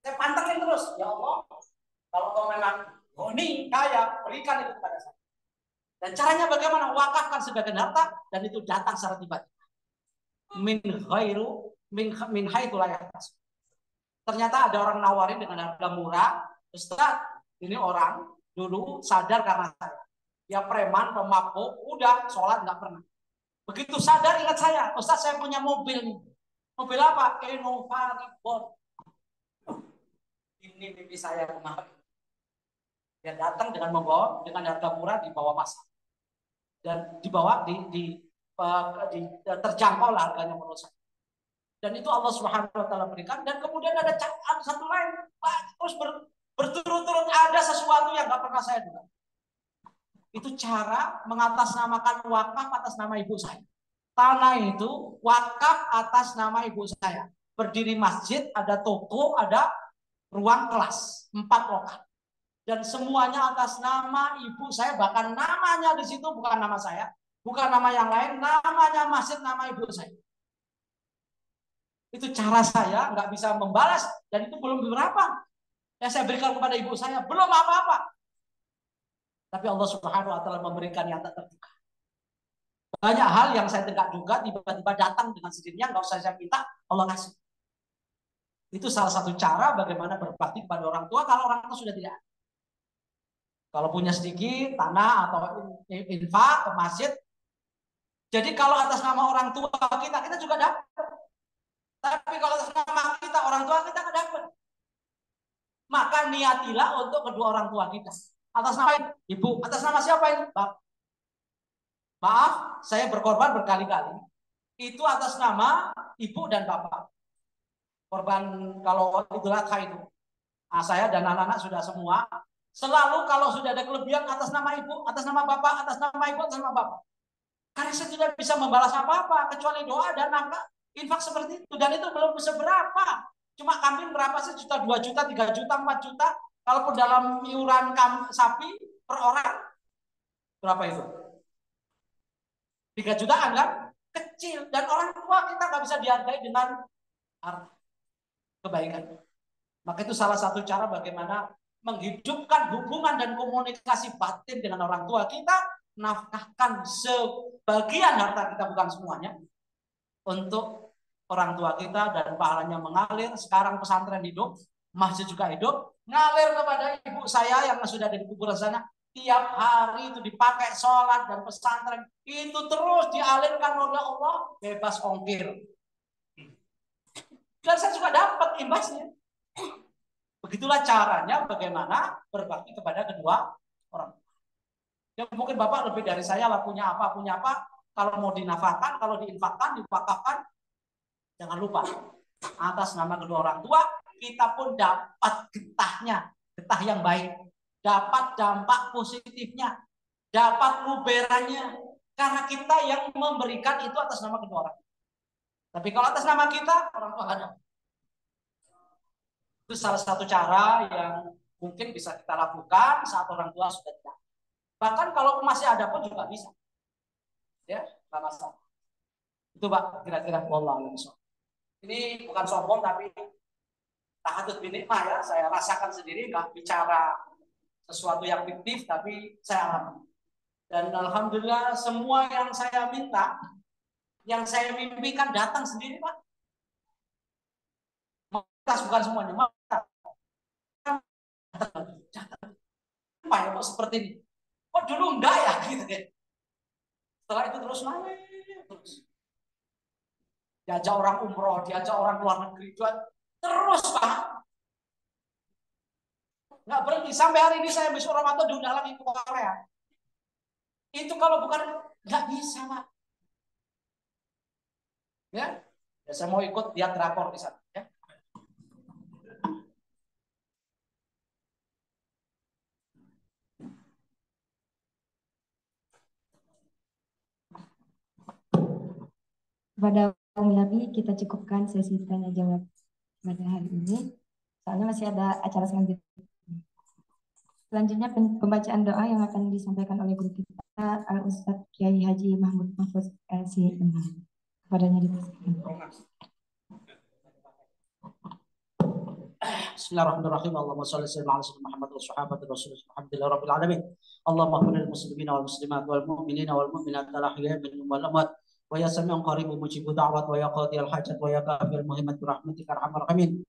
Saya pantengin terus, ya Allah. Kalau kau memang goni, kaya, berikan itu kepada saya. Dan caranya bagaimana? Wakafkan sebagian harta dan itu datang secara tiba-tiba. Min haitsu la yahtasib. Ternyata ada orang nawarin dengan harga murah, Ustaz, ini orang dulu sadar karena saya. Ya preman, pemabuk, udah sholat nggak pernah. Begitu sadar ingat saya, Ustaz saya punya mobil nih. Mobil apa? Innova Reborn. Ini mimpi saya kemarin. Dia datang dengan membawa dengan harga murah di bawah pasar dan dibawa terjangkau lah harganya menurut saya. Dan itu Allah Subhanahu Wa Taala berikan. Dan kemudian ada satu lain, terus berturut-turut ada sesuatu yang nggak pernah saya dengar. Itu cara mengatasnamakan wakaf atas nama ibu saya. Tanah itu wakaf atas nama ibu saya. Berdiri masjid, ada toko, ada ruang kelas, 4 lokal. Dan semuanya atas nama ibu saya, bahkan namanya di situ bukan nama saya, bukan nama yang lain, namanya masjid, nama ibu saya. Itu cara saya, nggak bisa membalas, dan itu belum beberapa yang saya berikan kepada ibu saya, belum apa-apa. Tapi Allah Subhanahu Wa Taala memberikan yang tak terduga. Banyak hal yang saya tidak duga tiba-tiba datang dengan sendirinya, nggak usah saya minta, Allah kasih. Itu salah satu cara bagaimana berbakti kepada orang tua kalau orang tua sudah tidak ada. Kalau punya sedikit tanah atau infak ke masjid. Jadi kalau atas nama orang tua kita juga dapat. Tapi kalau atas nama kita, orang tua kita nggak dapat. Maka niatilah untuk kedua orang tua kita. Atas nama ibu, atas nama siapa ini? Maaf, saya berkorban berkali-kali. Itu atas nama ibu dan bapak. Korban kalau Idul Adha itu. Nah, saya dan anak-anak sudah semua. Selalu kalau sudah ada kelebihan atas nama ibu, atas nama bapak, atas nama ibu, atas nama bapak. Karena saya tidak bisa membalas apa-apa kecuali doa dan nafkah infak seperti itu. Dan itu belum seberapa. Cuma kambing berapa sih? Juta, 2 juta, 3 juta, 4 juta. Kalaupun dalam iuran sapi per orang, berapa itu? 3 jutaan kan? Kecil. Dan orang tua kita nggak bisa dihargai dengan kebaikan. Maka itu salah satu cara bagaimana menghidupkan hubungan dan komunikasi batin dengan orang tua kita, nafkahkan sebagian harta kita, bukan semuanya, untuk orang tua kita dan pahalanya mengalir. Sekarang pesantren hidup, masjid juga hidup, ngalir kepada ibu saya yang sudah ada di kuburan sana. Tiap hari itu dipakai sholat dan pesantren itu terus dialirkan oleh Allah, bebas ongkir. Dan saya juga dapat imbasnya. Begitulah caranya bagaimana berbakti kepada kedua orang. Ya mungkin Bapak lebih dari saya lah, punya apa. Kalau mau dinafkahkan, kalau diinfakkan, diwakafkan, jangan lupa atas nama kedua orang tua, kita pun dapat getahnya, getah yang baik, dapat dampak positifnya, dapat luberannya, karena kita yang memberikan itu atas nama kedua orang. Tapi kalau atas nama kita, orang tua ada. Itu salah satu cara yang mungkin bisa kita lakukan saat orang tua sudah tidak. Bahkan kalau masih ada pun juga bisa. Ya, nggak masalah. Itu Pak, kira-kira wallahu a'lam. Ini bukan sombong tapi tahatut binikmah ya. Saya rasakan sendiri, nggak bicara sesuatu yang fiktif tapi saya alami. Dan alhamdulillah semua yang saya minta, yang saya mimpikan datang sendiri Pak. Bukan semuanya, apa ya kok seperti ini? Kok dulu enggak ya gitu ya. Setelah itu terus naik terus. Diajak orang umroh, diajak orang luar negeri, terus Pak. Nggak berhenti sampai hari ini saya besok Ramadan diundang lagi ke Korea. Itu kalau bukan nggak bisa Pak. Ya, ya saya mau ikut lihat drakor di sana. Ya. Pada Nabi kita cukupkan sesi tanya jawab pada hari ini. Soalnya masih ada acara selanjutnya. Selanjutnya pembacaan doa yang akan disampaikan oleh guru kita Al-Ustadz Kiai Haji Mahmud Mahfuz LC. Kepadanya dipersilakan. Bismillahirrahmanirrahim. Allahumma shalli ala sayyidina Muhammad wa sahabati Rasulullah alhamdulillahi rabbil alamin. Allahumma ighfir lil muslimina wal muslimat wal mu'minina wal mu'minat al ahya'i minhum wal amwat. Wa ya sami'un qaribun mujibud da'wat wa ya qadiyal hajat wa ya kafil muhimmat bi rahmatika arhamar rahimin.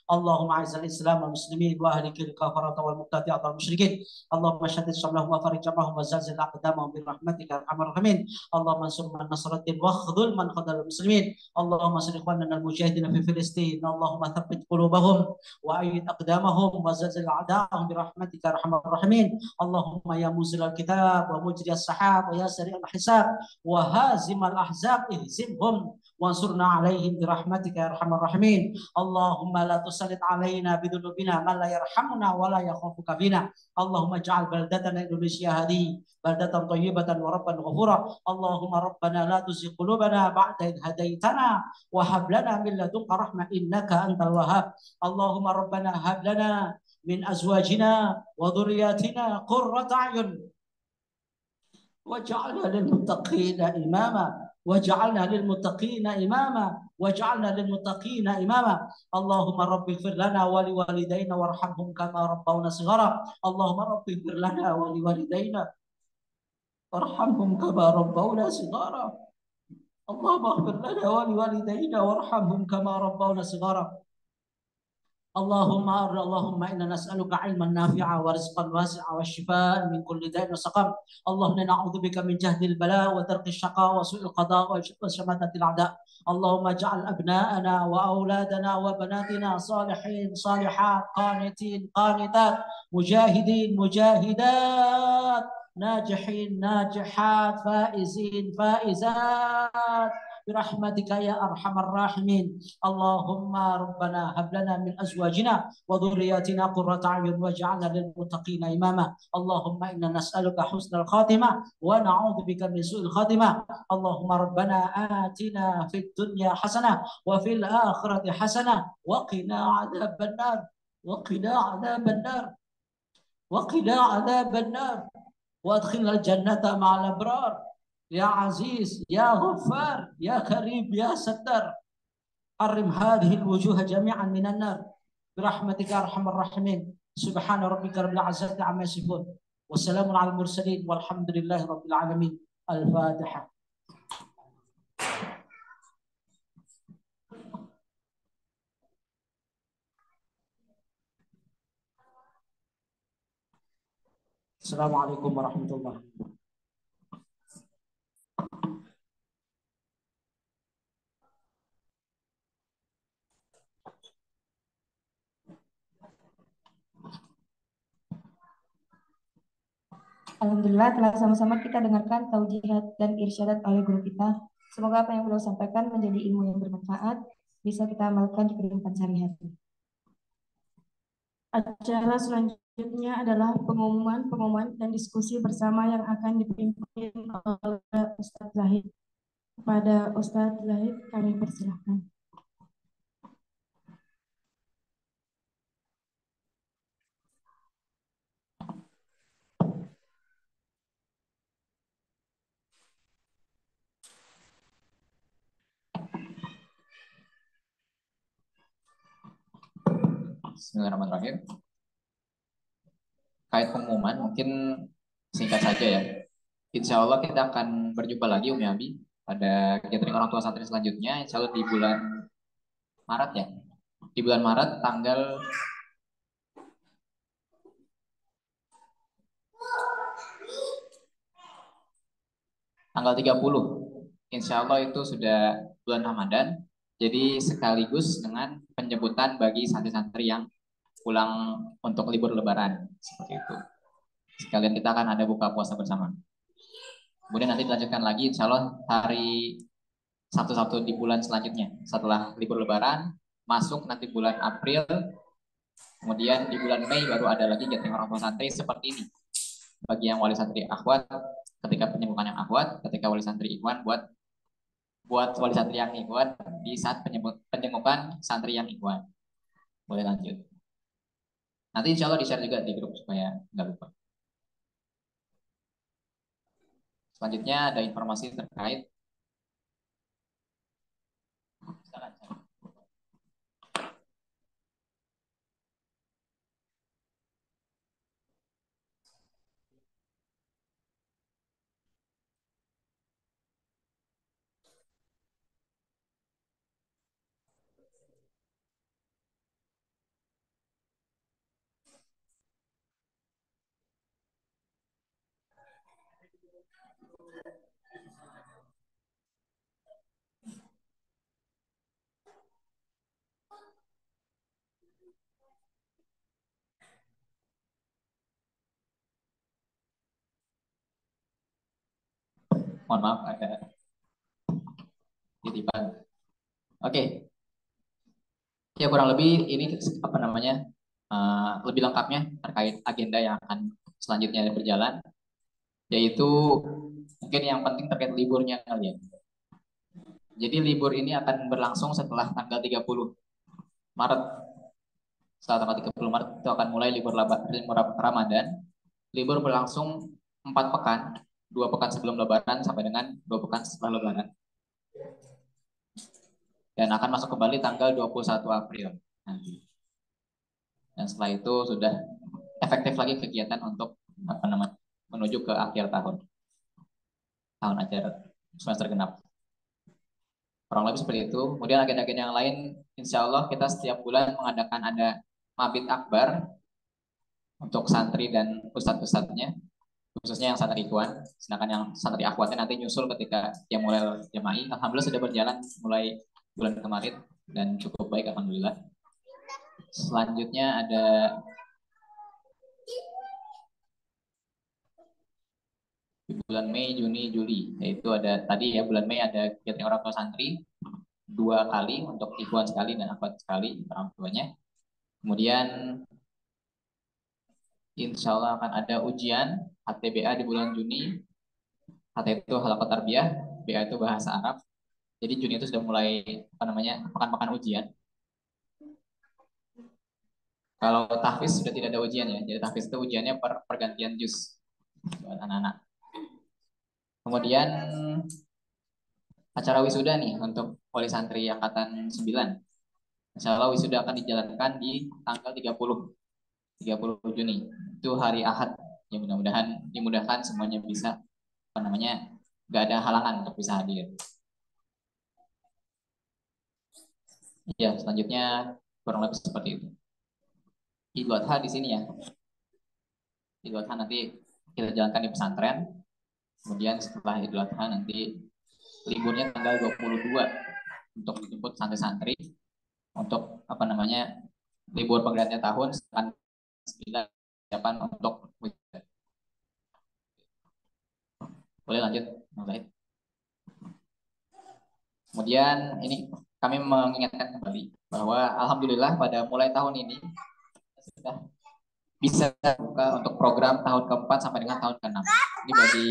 اللهم اعز الاسلام والمسلمين واهلك الكفره والمبتدعه والمشركين اللهم شدد شملهم وفرج جمعهم وزلزل اقدامهم برحمتك يا ارحم الراحمين اللهم انصر من نصر الدين واخذل من خذل المسلمين اللهم انصر اخواننا المجاهدين في فلسطين اللهم ثبت قلوبهم وايد اقدامهم وزلزل اعداءهم برحمتك يا ارحم الراحمين اللهم يا منزل الكتاب ومجري السحاب ويا سريع الحساب وهازم الاحزاب اهزمهم وانصرنا عليهم برحمتك يا ارحم الراحمين اللهم لا تسلط علينا بذنوبنا من لا يرحمنا ولا يخافك فينا اللهم اجعل بلدتنا اندونيسيا هذه بلدة طيبة وربا غفورا اللهم ربنا لا تزغ قلوبنا بعد إذ هديتنا وهب لنا من لدنك رحمة إنك أنت الوهاب اللهم ربنا هب لنا من أزواجنا وذرياتنا قرة أعين واجعلنا للمتقين إماما واجعلنا للمتقين إماما واجعلنا للمتقين إماما اللهم رب اغفر لنا ولوالدينا وارحمهم كما ربونا صغارا اللهم رب اغفر لنا ولوالدينا وارحمهم كما ربونا صغارا اللهم اغفر لنا ولوالدينا وارحمهم كما ربونا صغارا اللهم إنا نسألك علما نافعا ورزقا واسعا والشفاء من كل داء وسقم اللهم نعوذ بك من جهد البلاء ودرك الشقاء وسوء القضاء وشماتة الأعداء اللهم اجعل أبناءنا وأولادنا وبناتنا صالحين صالحات قانتين قانتات مجاهدين مجاهدات ناجحين ناجحات فائزين فائزات برحمتك يا أرحم الراحمين اللهم ربنا هب لنا من أزواجنا وذرياتنا قرة أعين واجعلنا للمتقين إماما اللهم إنا نسألك حسن الخاتمة ونعوذ بك من سوء الخاتمة اللهم ربنا آتنا في الدنيا حسنة وفي الآخرة حسنة وقنا عذاب النار وقنا عذاب النار وقنا عذاب النار وادخلنا الجنة مع الأبرار يا عزيز يا غفار يا كريم يا ستار حرم هذه الوجوه جميعا من النار برحمتك يا ارحم الراحمين سبحان ربك رب العزة عما يصفون والسلام على المرسلين والحمد لله رب العالمين الفاتحة. السلام عليكم ورحمة الله. Alhamdulillah telah sama-sama kita dengarkan taujihat dan irsyadat oleh guru kita. Semoga apa yang beliau sampaikan menjadi ilmu yang bermanfaat, bisa kita amalkan di kehidupan sehari-hari. Acara selanjutnya adalah pengumuman dan diskusi bersama yang akan dipimpin oleh Ustadz Zahid. Kepada Ustadz Zahid kami persilahkan. Bismillahirrahmanirrahim. Kait pengumuman mungkin singkat saja ya. Insya Allah kita akan berjumpa lagi Umi Abi pada gathering orang tua santri selanjutnya. Insya Allah di bulan Maret ya. Di bulan Maret tanggal 30. Insya Allah itu sudah bulan Ramadan. Jadi sekaligus dengan penjemputan bagi santri-santri yang pulang untuk libur Lebaran seperti itu. Sekalian kita akan ada buka puasa bersama. Kemudian nanti dilanjutkan lagi insya Allah hari Sabtu-Sabtu di bulan selanjutnya. Setelah libur Lebaran, masuk nanti bulan April, kemudian di bulan Mei baru ada lagi gathering orang tua santri seperti ini. Bagi yang wali santri akhwat, ketika penyembuhan yang akhwat, ketika wali santri ikhwan buat wali santri yang ikhwan di saat penyemukan santri yang ikhwan. Boleh lanjut. Nanti insya Allah di-share juga di grup supaya nggak lupa. Selanjutnya ada informasi terkait mohon maaf ada titipan. Oke. Ya kurang lebih ini apa namanya lebih lengkapnya terkait agenda yang akan selanjutnya berjalan, yaitu mungkin yang penting terkait liburnya kali ya. Jadi libur ini akan berlangsung setelah tanggal 30 Maret. Setelah tanggal 30 Maret itu akan mulai libur Ramadan. Libur berlangsung 4 pekan, 2 pekan sebelum Lebaran sampai dengan 2 pekan setelah Lebaran. Dan akan masuk kembali tanggal 21 April nanti. Dan setelah itu sudah efektif lagi kegiatan untuk apa namanya menuju ke akhir tahun ajar semester genap. Kurang lebih seperti itu. Kemudian agenda-agenda yang lain, insya Allah kita setiap bulan mengadakan ada mabit akbar untuk santri dan ustadz-ustadznya, khususnya yang santri ikhwan. Sedangkan yang santri akhwatnya nanti nyusul ketika dia mulai jama'i. Alhamdulillah sudah berjalan mulai bulan kemarin dan cukup baik alhamdulillah. Selanjutnya ada di bulan Mei, Juni, Juli, yaitu ada tadi ya bulan Mei ada gathering orang tua santri 2 kali untuk ikhwan sekali dan akhwat sekali orang tuanya. Kemudian insya Allah akan ada ujian HTBA di bulan Juni. HT itu halaqah tarbiyah, BA itu bahasa Arab. Jadi Juni itu sudah mulai apa namanya pekan-pekan ujian. Kalau tahfiz sudah tidak ada ujian ya. Jadi tahfiz itu ujiannya pergantian juz buat anak-anak. Kemudian acara wisuda nih untuk wali santri angkatan 9. Insya Allah wisuda akan dijalankan di tanggal 30 Juni. Itu hari Ahad. Ya mudah-mudahan dimudahkan semuanya bisa apa namanya nggak ada halangan untuk bisa hadir. Ya, selanjutnya kurang lebih seperti itu. Idul Adha di sini ya. Idul Adha nanti kita jalankan di pesantren. Kemudian setelah Idul Adha nanti liburnya tanggal 22 untuk dijemput santri-santri untuk apa namanya libur pergantian tahun akan 9 persiapan untuk boleh lanjut. Kemudian ini kami mengingatkan kembali bahwa alhamdulillah pada mulai tahun ini sudah bisa buka untuk program tahun keempat sampai dengan tahun ke-6. Ini bagi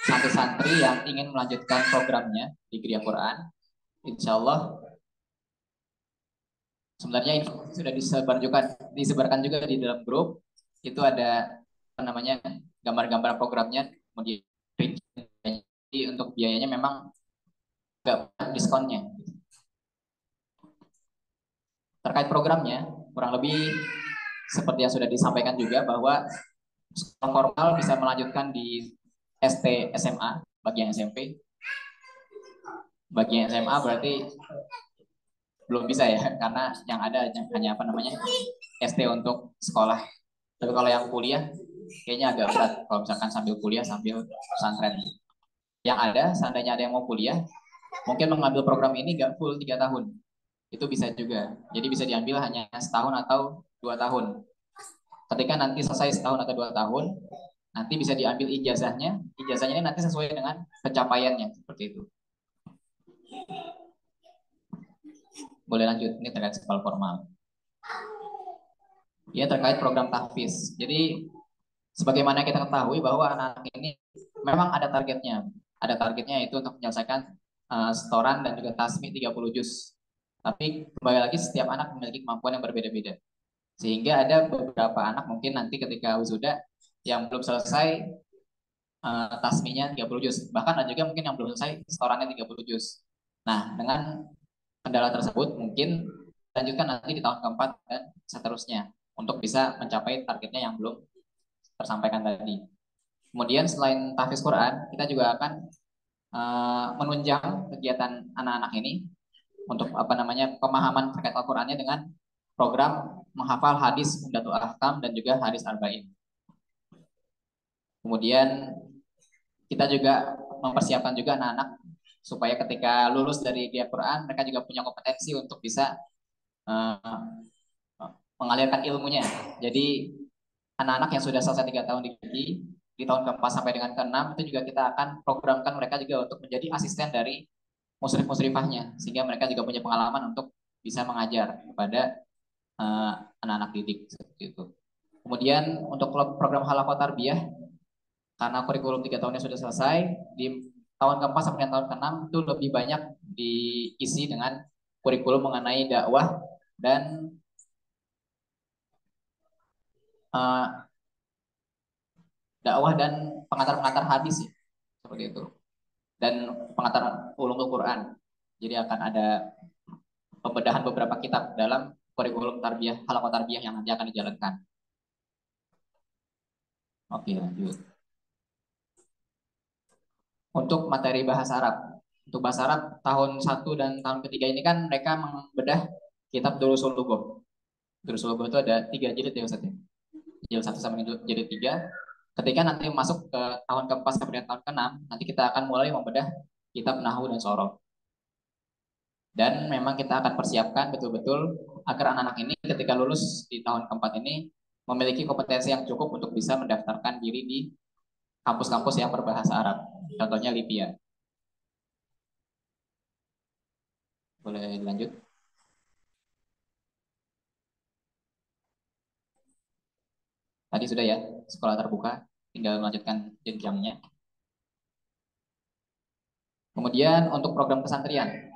santri-santri yang ingin melanjutkan programnya di Gria Quran, insya Allah sebenarnya ini sudah disebarkan juga di dalam grup. Itu ada apa namanya gambar-gambar programnya, kemudian untuk biayanya memang nggak diskonnya. Terkait programnya, kurang lebih seperti yang sudah disampaikan juga bahwa sekolah formal bisa melanjutkan di ST SMA bagi yang SMP. Bagi yang SMA berarti belum bisa ya, karena yang ada hanya apa namanya ST untuk sekolah. Tapi kalau yang kuliah kayaknya agak berat kalau misalkan sambil kuliah sambil pesantren. Yang ada, seandainya ada yang mau kuliah, mungkin mengambil program ini nggak full 3 tahun. Itu bisa juga. Jadi bisa diambil hanya setahun atau 2 tahun. Ketika nanti selesai setahun atau 2 tahun, nanti bisa diambil ijazahnya. Ijazahnya ini nanti sesuai dengan pencapaiannya, seperti itu. Boleh lanjut, ini terkait sekolah formal. Ya, terkait program tahfiz. Jadi, sebagaimana kita ketahui bahwa anak-anak ini memang ada targetnya. Ada targetnya itu untuk menyelesaikan setoran dan juga tasmi 30 juz. Tapi kembali lagi setiap anak memiliki kemampuan yang berbeda-beda. Sehingga ada beberapa anak mungkin nanti ketika wisuda yang belum selesai tasminya 30 juz. Bahkan ada juga mungkin yang belum selesai setorannya 30 juz. Nah, dengan kendala tersebut mungkin lanjutkan nanti di tahun keempat dan seterusnya untuk bisa mencapai targetnya yang belum tersampaikan tadi. Kemudian selain tahfiz Quran, kita juga akan menunjang kegiatan anak-anak ini untuk apa namanya pemahaman terkait Al-Qur'annya dengan program menghafal hadis Umdatul Ahkam dan juga hadis Arba'in. Kemudian kita juga mempersiapkan juga anak-anak supaya ketika lulus dari dia Quran mereka juga punya kompetensi untuk bisa mengalirkan ilmunya. Jadi anak-anak yang sudah selesai 3 tahun di tahun keempat sampai dengan keenam itu juga kita akan programkan mereka juga untuk menjadi asisten dari musrif-musrifahnya sehingga mereka juga punya pengalaman untuk bisa mengajar kepada anak-anak didik seperti itu. Kemudian untuk program halaqah tarbiyah karena kurikulum 3 tahunnya sudah selesai di tahun keempat sampai dengan tahun keenam itu lebih banyak diisi dengan kurikulum mengenai dakwah dan pengantar-pengantar hadis ya, seperti itu dan pengantar ulumul Quran. Jadi akan ada pembedahan beberapa kitab dalam kurikulum tarbiyah halaqah tarbiyah yang nanti akan dijalankan. Oke, lanjut. Untuk materi bahasa Arab. Untuk bahasa Arab tahun 1 dan tahun ketiga ini kan mereka membedah kitab Durusul Lughah. Durusul Lughah itu ada 3 jilid ya Ustaz ya. Jilid 1 sampai jilid 3. Ketika nanti masuk ke tahun keempat sampai tahun keenam, nanti kita akan mulai membedah kitab Nahwu dan Shoroh. Dan memang kita akan persiapkan betul-betul agar anak-anak ini ketika lulus di tahun keempat ini memiliki kompetensi yang cukup untuk bisa mendaftarkan diri di kampus-kampus yang berbahasa Arab. Contohnya Libya. Boleh lanjut? Tadi sudah ya, sekolah terbuka. Tinggal melanjutkan jenjangnya. Kemudian untuk program pesantren.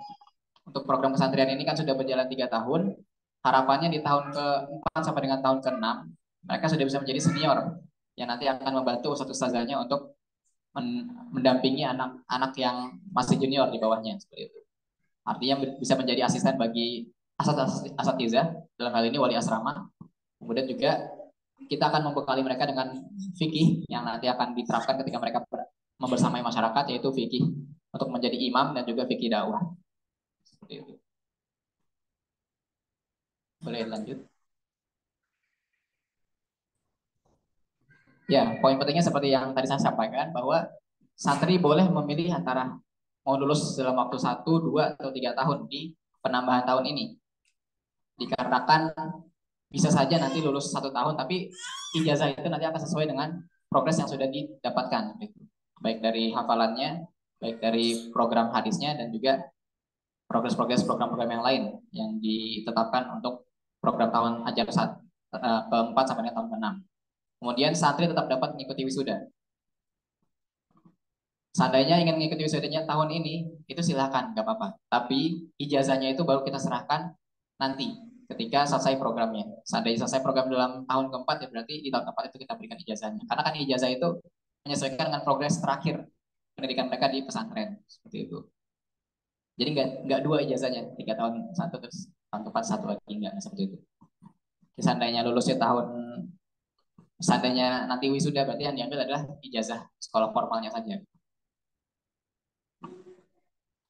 Untuk program pesantren ini kan sudah berjalan 3 tahun. Harapannya di tahun ke-4 sampai dengan tahun ke-6, mereka sudah bisa menjadi senior yang nanti akan membantu ustaz-ustazahnya untuk mendampingi anak-anak yang masih junior di bawahnya seperti itu. Artinya bisa menjadi asisten bagi asatizah dalam hal ini wali asrama. Kemudian juga kita akan membekali mereka dengan fikih yang nanti akan diterapkan ketika mereka membersamai masyarakat, yaitu fikih untuk menjadi imam dan juga fikih dakwah. Seperti itu. Boleh lanjut? Ya, poin pentingnya seperti yang tadi saya sampaikan bahwa santri boleh memilih antara mau lulus dalam waktu 1, 2, atau 3 tahun di penambahan tahun ini. Dikarenakan bisa saja nanti lulus 1 tahun, tapi ijazah itu nanti akan sesuai dengan progres yang sudah didapatkan. Baik dari hafalannya, baik dari program hadisnya, dan juga progres-progres program-program yang lain yang ditetapkan untuk program tahun ajar keempat sampai dengan tahun ke-6. Kemudian santri tetap dapat mengikuti wisuda. Seandainya ingin mengikuti wisudanya tahun ini, itu silakan, nggak apa-apa. Tapi ijazahnya itu baru kita serahkan nanti ketika selesai programnya. Seandainya selesai program dalam tahun keempat, ya berarti di tahun keempat itu kita berikan ijazahnya. Karena kan ijazah itu menyesuaikan dengan progres terakhir pendidikan mereka di pesantren, seperti itu. Jadi nggak 2 ijazahnya, 3 tahun 1 terus tahun keempat 1 lagi, nggak seperti itu. Seandainya lulusnya seandainya nanti wisuda, berarti yang diambil adalah ijazah sekolah formalnya saja.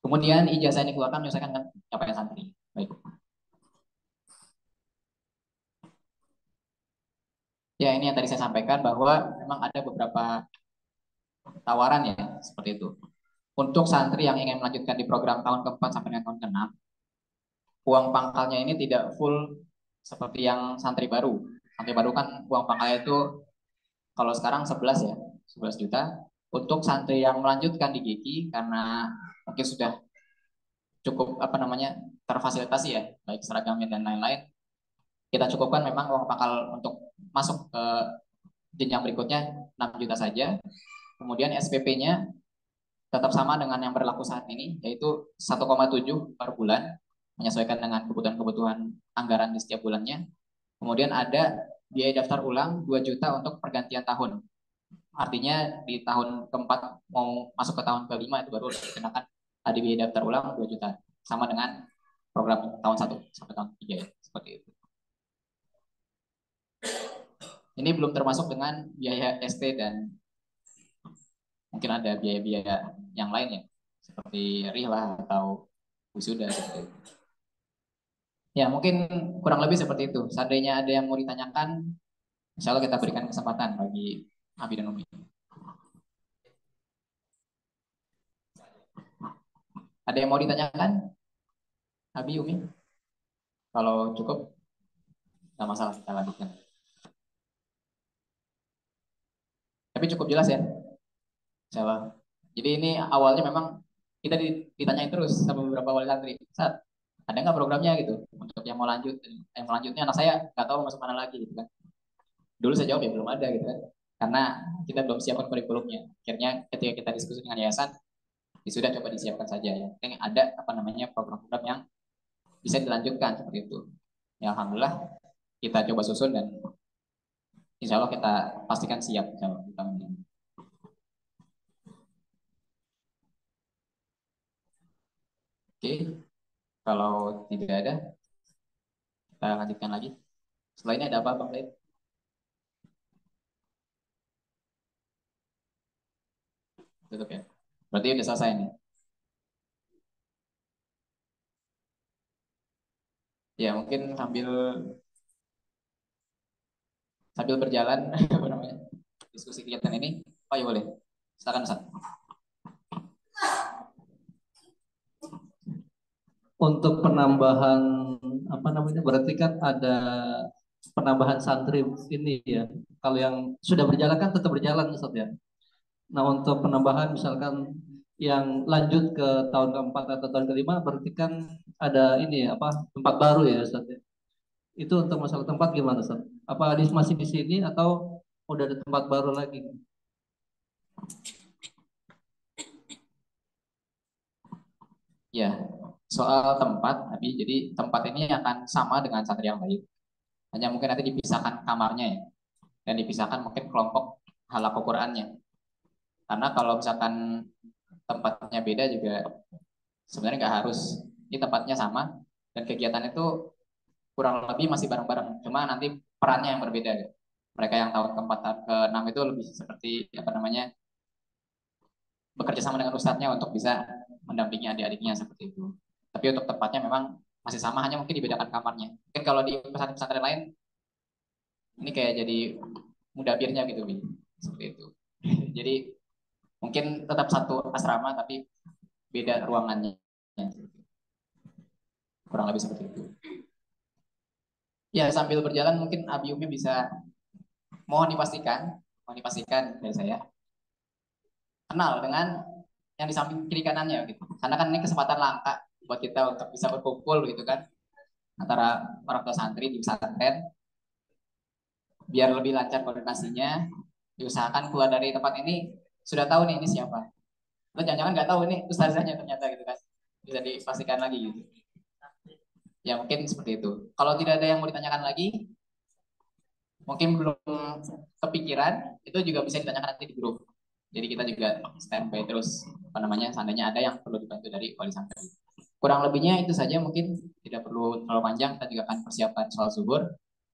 Kemudian ijazah ini dikeluarkan menyelesaikan dengan capaian santri. Baik. Ya, ini yang tadi saya sampaikan bahwa memang ada beberapa tawaran ya, seperti itu. Untuk santri yang ingin melanjutkan di program tahun keempat sampai dengan tahun ke-6, uang pangkalnya ini tidak full seperti yang santri baru. Santri baru kan uang pangkalnya itu kalau sekarang 11 ya, 11 juta. Untuk santri yang melanjutkan di GIKI karena mungkin sudah cukup terfasilitasi ya, baik seragamnya dan lain-lain, kita cukupkan memang uang pangkal untuk masuk ke jenjang berikutnya 6 juta saja. Kemudian SPP-nya tetap sama dengan yang berlaku saat ini, yaitu 1,7 per bulan, menyesuaikan dengan kebutuhan-kebutuhan anggaran di setiap bulannya. Kemudian ada biaya daftar ulang 2 juta untuk pergantian tahun. Artinya di tahun keempat mau masuk ke tahun kelima itu baru dikenakan ada biaya daftar ulang 2 juta. Sama dengan program tahun 1 sampai tahun 3 ya, seperti itu. Ini belum termasuk dengan biaya ST dan mungkin ada biaya-biaya yang lain ya, seperti rihlah atau wisuda seperti itu. Ya, mungkin kurang lebih seperti itu. Seandainya ada yang mau ditanyakan, insya Allah kita berikan kesempatan bagi Abi dan Umi. Ada yang mau ditanyakan? Abi, Umi? Kalau cukup, nggak masalah, kita lanjutkan. Tapi cukup jelas ya? Insya Allah. Jadi ini awalnya memang kita ditanyain terus sama beberapa wali santri. Saat ada nggak programnya gitu untuk yang mau lanjutnya anak saya nggak tahu masuk mana lagi gitu kan. Dulu saya jawab ya belum ada gitu kan, karena kita belum siapkan kurikulumnya. Akhirnya ketika kita diskusi dengan yayasan, ya sudah coba disiapkan saja ya. Yang ada program-program yang bisa dilanjutkan seperti itu. Ya alhamdulillah kita coba susun dan insya Allah kita pastikan siap insya Allah di tahun ini. Oke, kalau tidak ada kita lanjutkan lagi. Setelah ini ada apa Bang Said? Tutup ya. Berarti udah selesai nih. Ya mungkin sambil berjalan apa namanya diskusi kegiatan ini. Oh ya boleh. Silakan Ustaz. Untuk penambahan berarti kan ada penambahan santri ini ya. Kalau yang sudah berjalan kan tetap berjalan Ustaz ya. Nah, untuk penambahan misalkan yang lanjut ke tahun keempat atau tahun kelima berarti kan ada ini ya, tempat baru ya Ustaz ya. Itu untuk masalah tempat gimana Ustaz? Apa masih di sini atau udah ada tempat baru lagi? Ya, soal tempat, jadi tempat ini akan sama dengan santri yang lain. Hanya mungkin nanti dipisahkan kamarnya ya, dan dipisahkan mungkin kelompok halaqah Qur'annya. Karena kalau misalkan tempatnya beda juga sebenarnya nggak harus. Ini tempatnya sama dan kegiatan itu kurang lebih masih bareng-bareng. Cuma nanti perannya yang berbeda. Mereka yang tahun keempat ke-6 itu lebih seperti bekerja sama dengan ustadznya untuk bisa mendampingi adik-adiknya seperti itu. Tapi untuk tempatnya memang masih sama, hanya mungkin dibedakan kamarnya. Mungkin kalau di pesantren-pesantren lain ini kayak jadi mudabirnya gitu, Bi. Seperti itu. Jadi mungkin tetap satu asrama tapi beda ruangannya. Kurang lebih seperti itu. Ya, sambil berjalan mungkin Abi Umi bisa mohon dipastikan dari saya kenal dengan yang di samping kiri kanannya gitu. Karena kan ini kesempatan langka buat kita untuk bisa berkumpul gitu kan antara orang tua santri di pesantren. Biar lebih lancar koordinasinya, diusahakan keluar dari tempat ini sudah tahu nih ini siapa. Atau jangan-jangan nggak tahu ini ustazahnya ternyata gitu kan. Bisa dipastikan lagi gitu. Ya mungkin seperti itu. Kalau tidak ada yang mau ditanyakan lagi, mungkin belum kepikiran, itu juga bisa ditanyakan nanti di grup. Jadi kita juga standby terus, seandainya ada yang perlu dibantu dari wali santri. Kurang lebihnya itu saja, mungkin tidak perlu terlalu panjang. Kita juga akan persiapkan soal zuhur.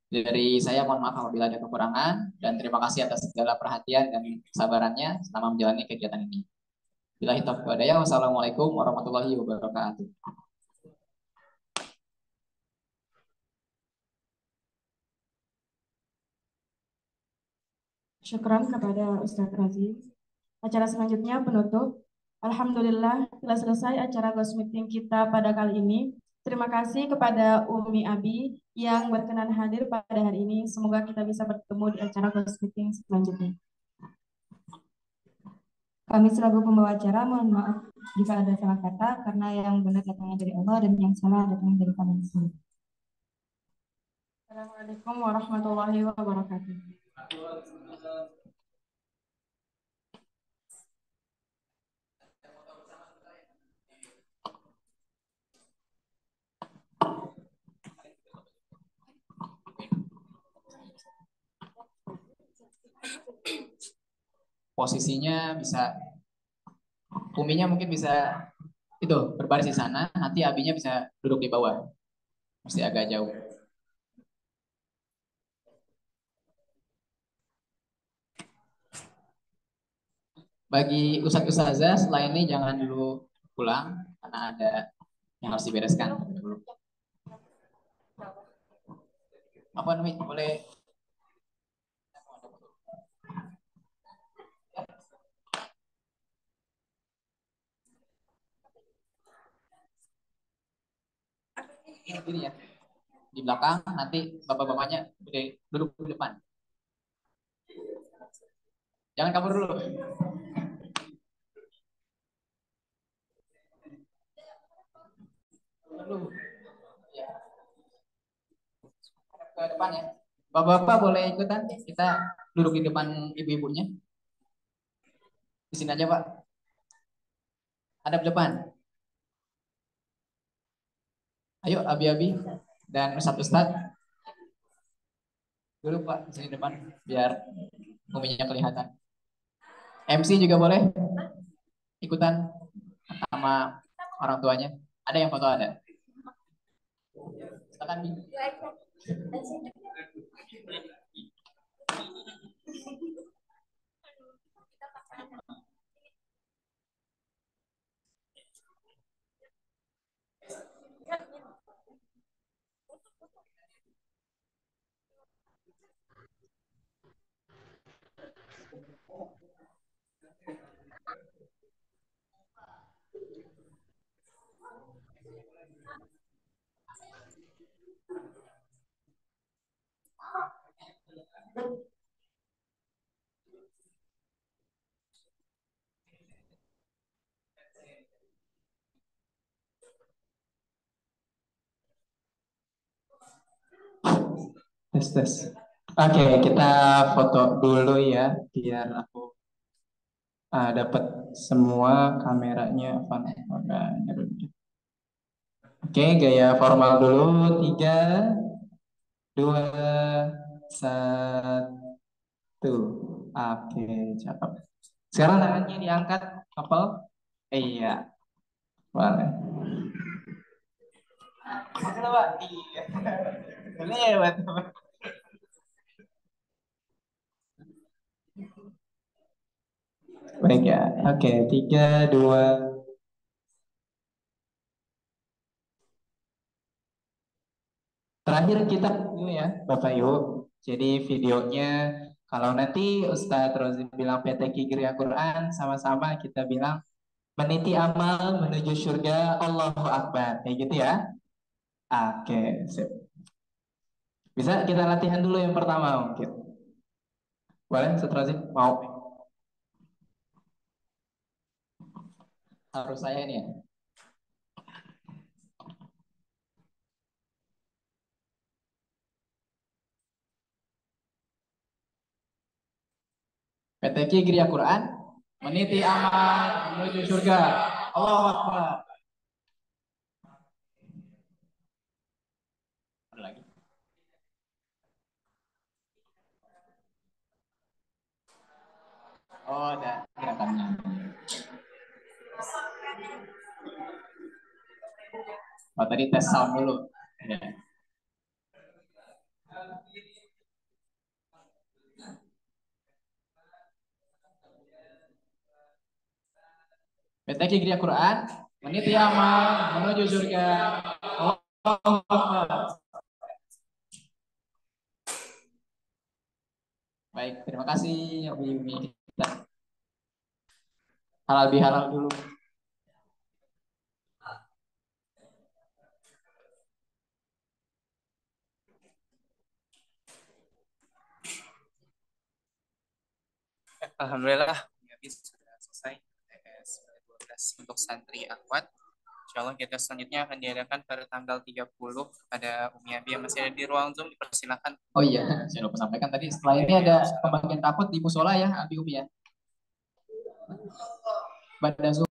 Dari saya mohon maaf apabila ada kekurangan dan terima kasih atas segala perhatian dan kesabarannya selama menjalani kegiatan ini. Billahi taufiq wal hidayah. Wassalamualaikum warahmatullahi wabarakatuh. Syukran kepada Ustadz Razif. Acara selanjutnya penutup. Alhamdulillah telah selesai acara Ghost Meeting kita pada kali ini. Terima kasih kepada Umi Abi yang berkenan hadir pada hari ini. Semoga kita bisa bertemu di acara Ghost Meeting selanjutnya. Kami selaku pembawa acara mohon maaf jika ada salah kata karena yang benar datangnya dari Allah dan yang salah datangnya dari kami sendiri. Assalamualaikum warahmatullahi wabarakatuh. Posisinya bisa, Uminya mungkin bisa itu berbaris di sana, nanti Abinya bisa duduk di bawah. Mesti agak jauh. Bagi Ustadz Ustazah setelah ini jangan dulu pulang karena ada yang harus dibereskan dulu. Apa nih boleh ini ya di belakang, nanti bapak-bapaknya duduk di depan. Jangan kabur dulu. Dulu. Ya. Ke depan ya. Bapak-bapak boleh ikutan. Kita duduk di depan ibu-ibunya. Di sini aja Pak. Ada di depan. Ayo abi-abi dan Ustadz. Dulu Pak di sini depan biar uminya kelihatan. MC juga boleh ikutan sama orang tuanya. Ada yang foto ada? Silakan. Tes tes. Oke, kita foto dulu ya biar aku dapat semua kameranya. Oke, gaya formal dulu. 3, 2, 1. Oke, cakep. Sekarang tangannya diangkat, couple. Iya, boleh. Halo, Pak. Iya. Ini ya, Pak. Baik ya. Oke, 3, 2. Terakhir kita ini ya, Bapak Ibu. Jadi videonya kalau nanti Ustadz Rozim bilang PT Kigri Al-Quran, sama-sama kita bilang meniti amal menuju surga, Allahu Akbar. Kayak gitu ya. Oke, sip. Bisa kita latihan dulu yang pertama mungkin. Boleh, Ustadz Rozim? Mau? Harus saya ini ya. PT Kigri Al-Quran, meniti amal menuju surga, Allahu Akbar. Ada lagi? Oh, ada gerakannya. Oh, tadi tes sound dulu. Ya. PTQ Geria Quran, menit amal menuju surga. Allahumma. Baik, terima kasih Umi kita. Halal bihalal dulu. Alhamdulillah, sudah selesai TS 12 untuk santri akhwat. Insya Allah kita selanjutnya akan diadakan pada tanggal 30 pada Umi Abi yang masih ada di ruang Zoom, dipersilakan. Oh iya, saya lupa sampaikan tadi setelah ini ada pembagian rapot di musola ya, Abi Umi ya. Pada Zoom.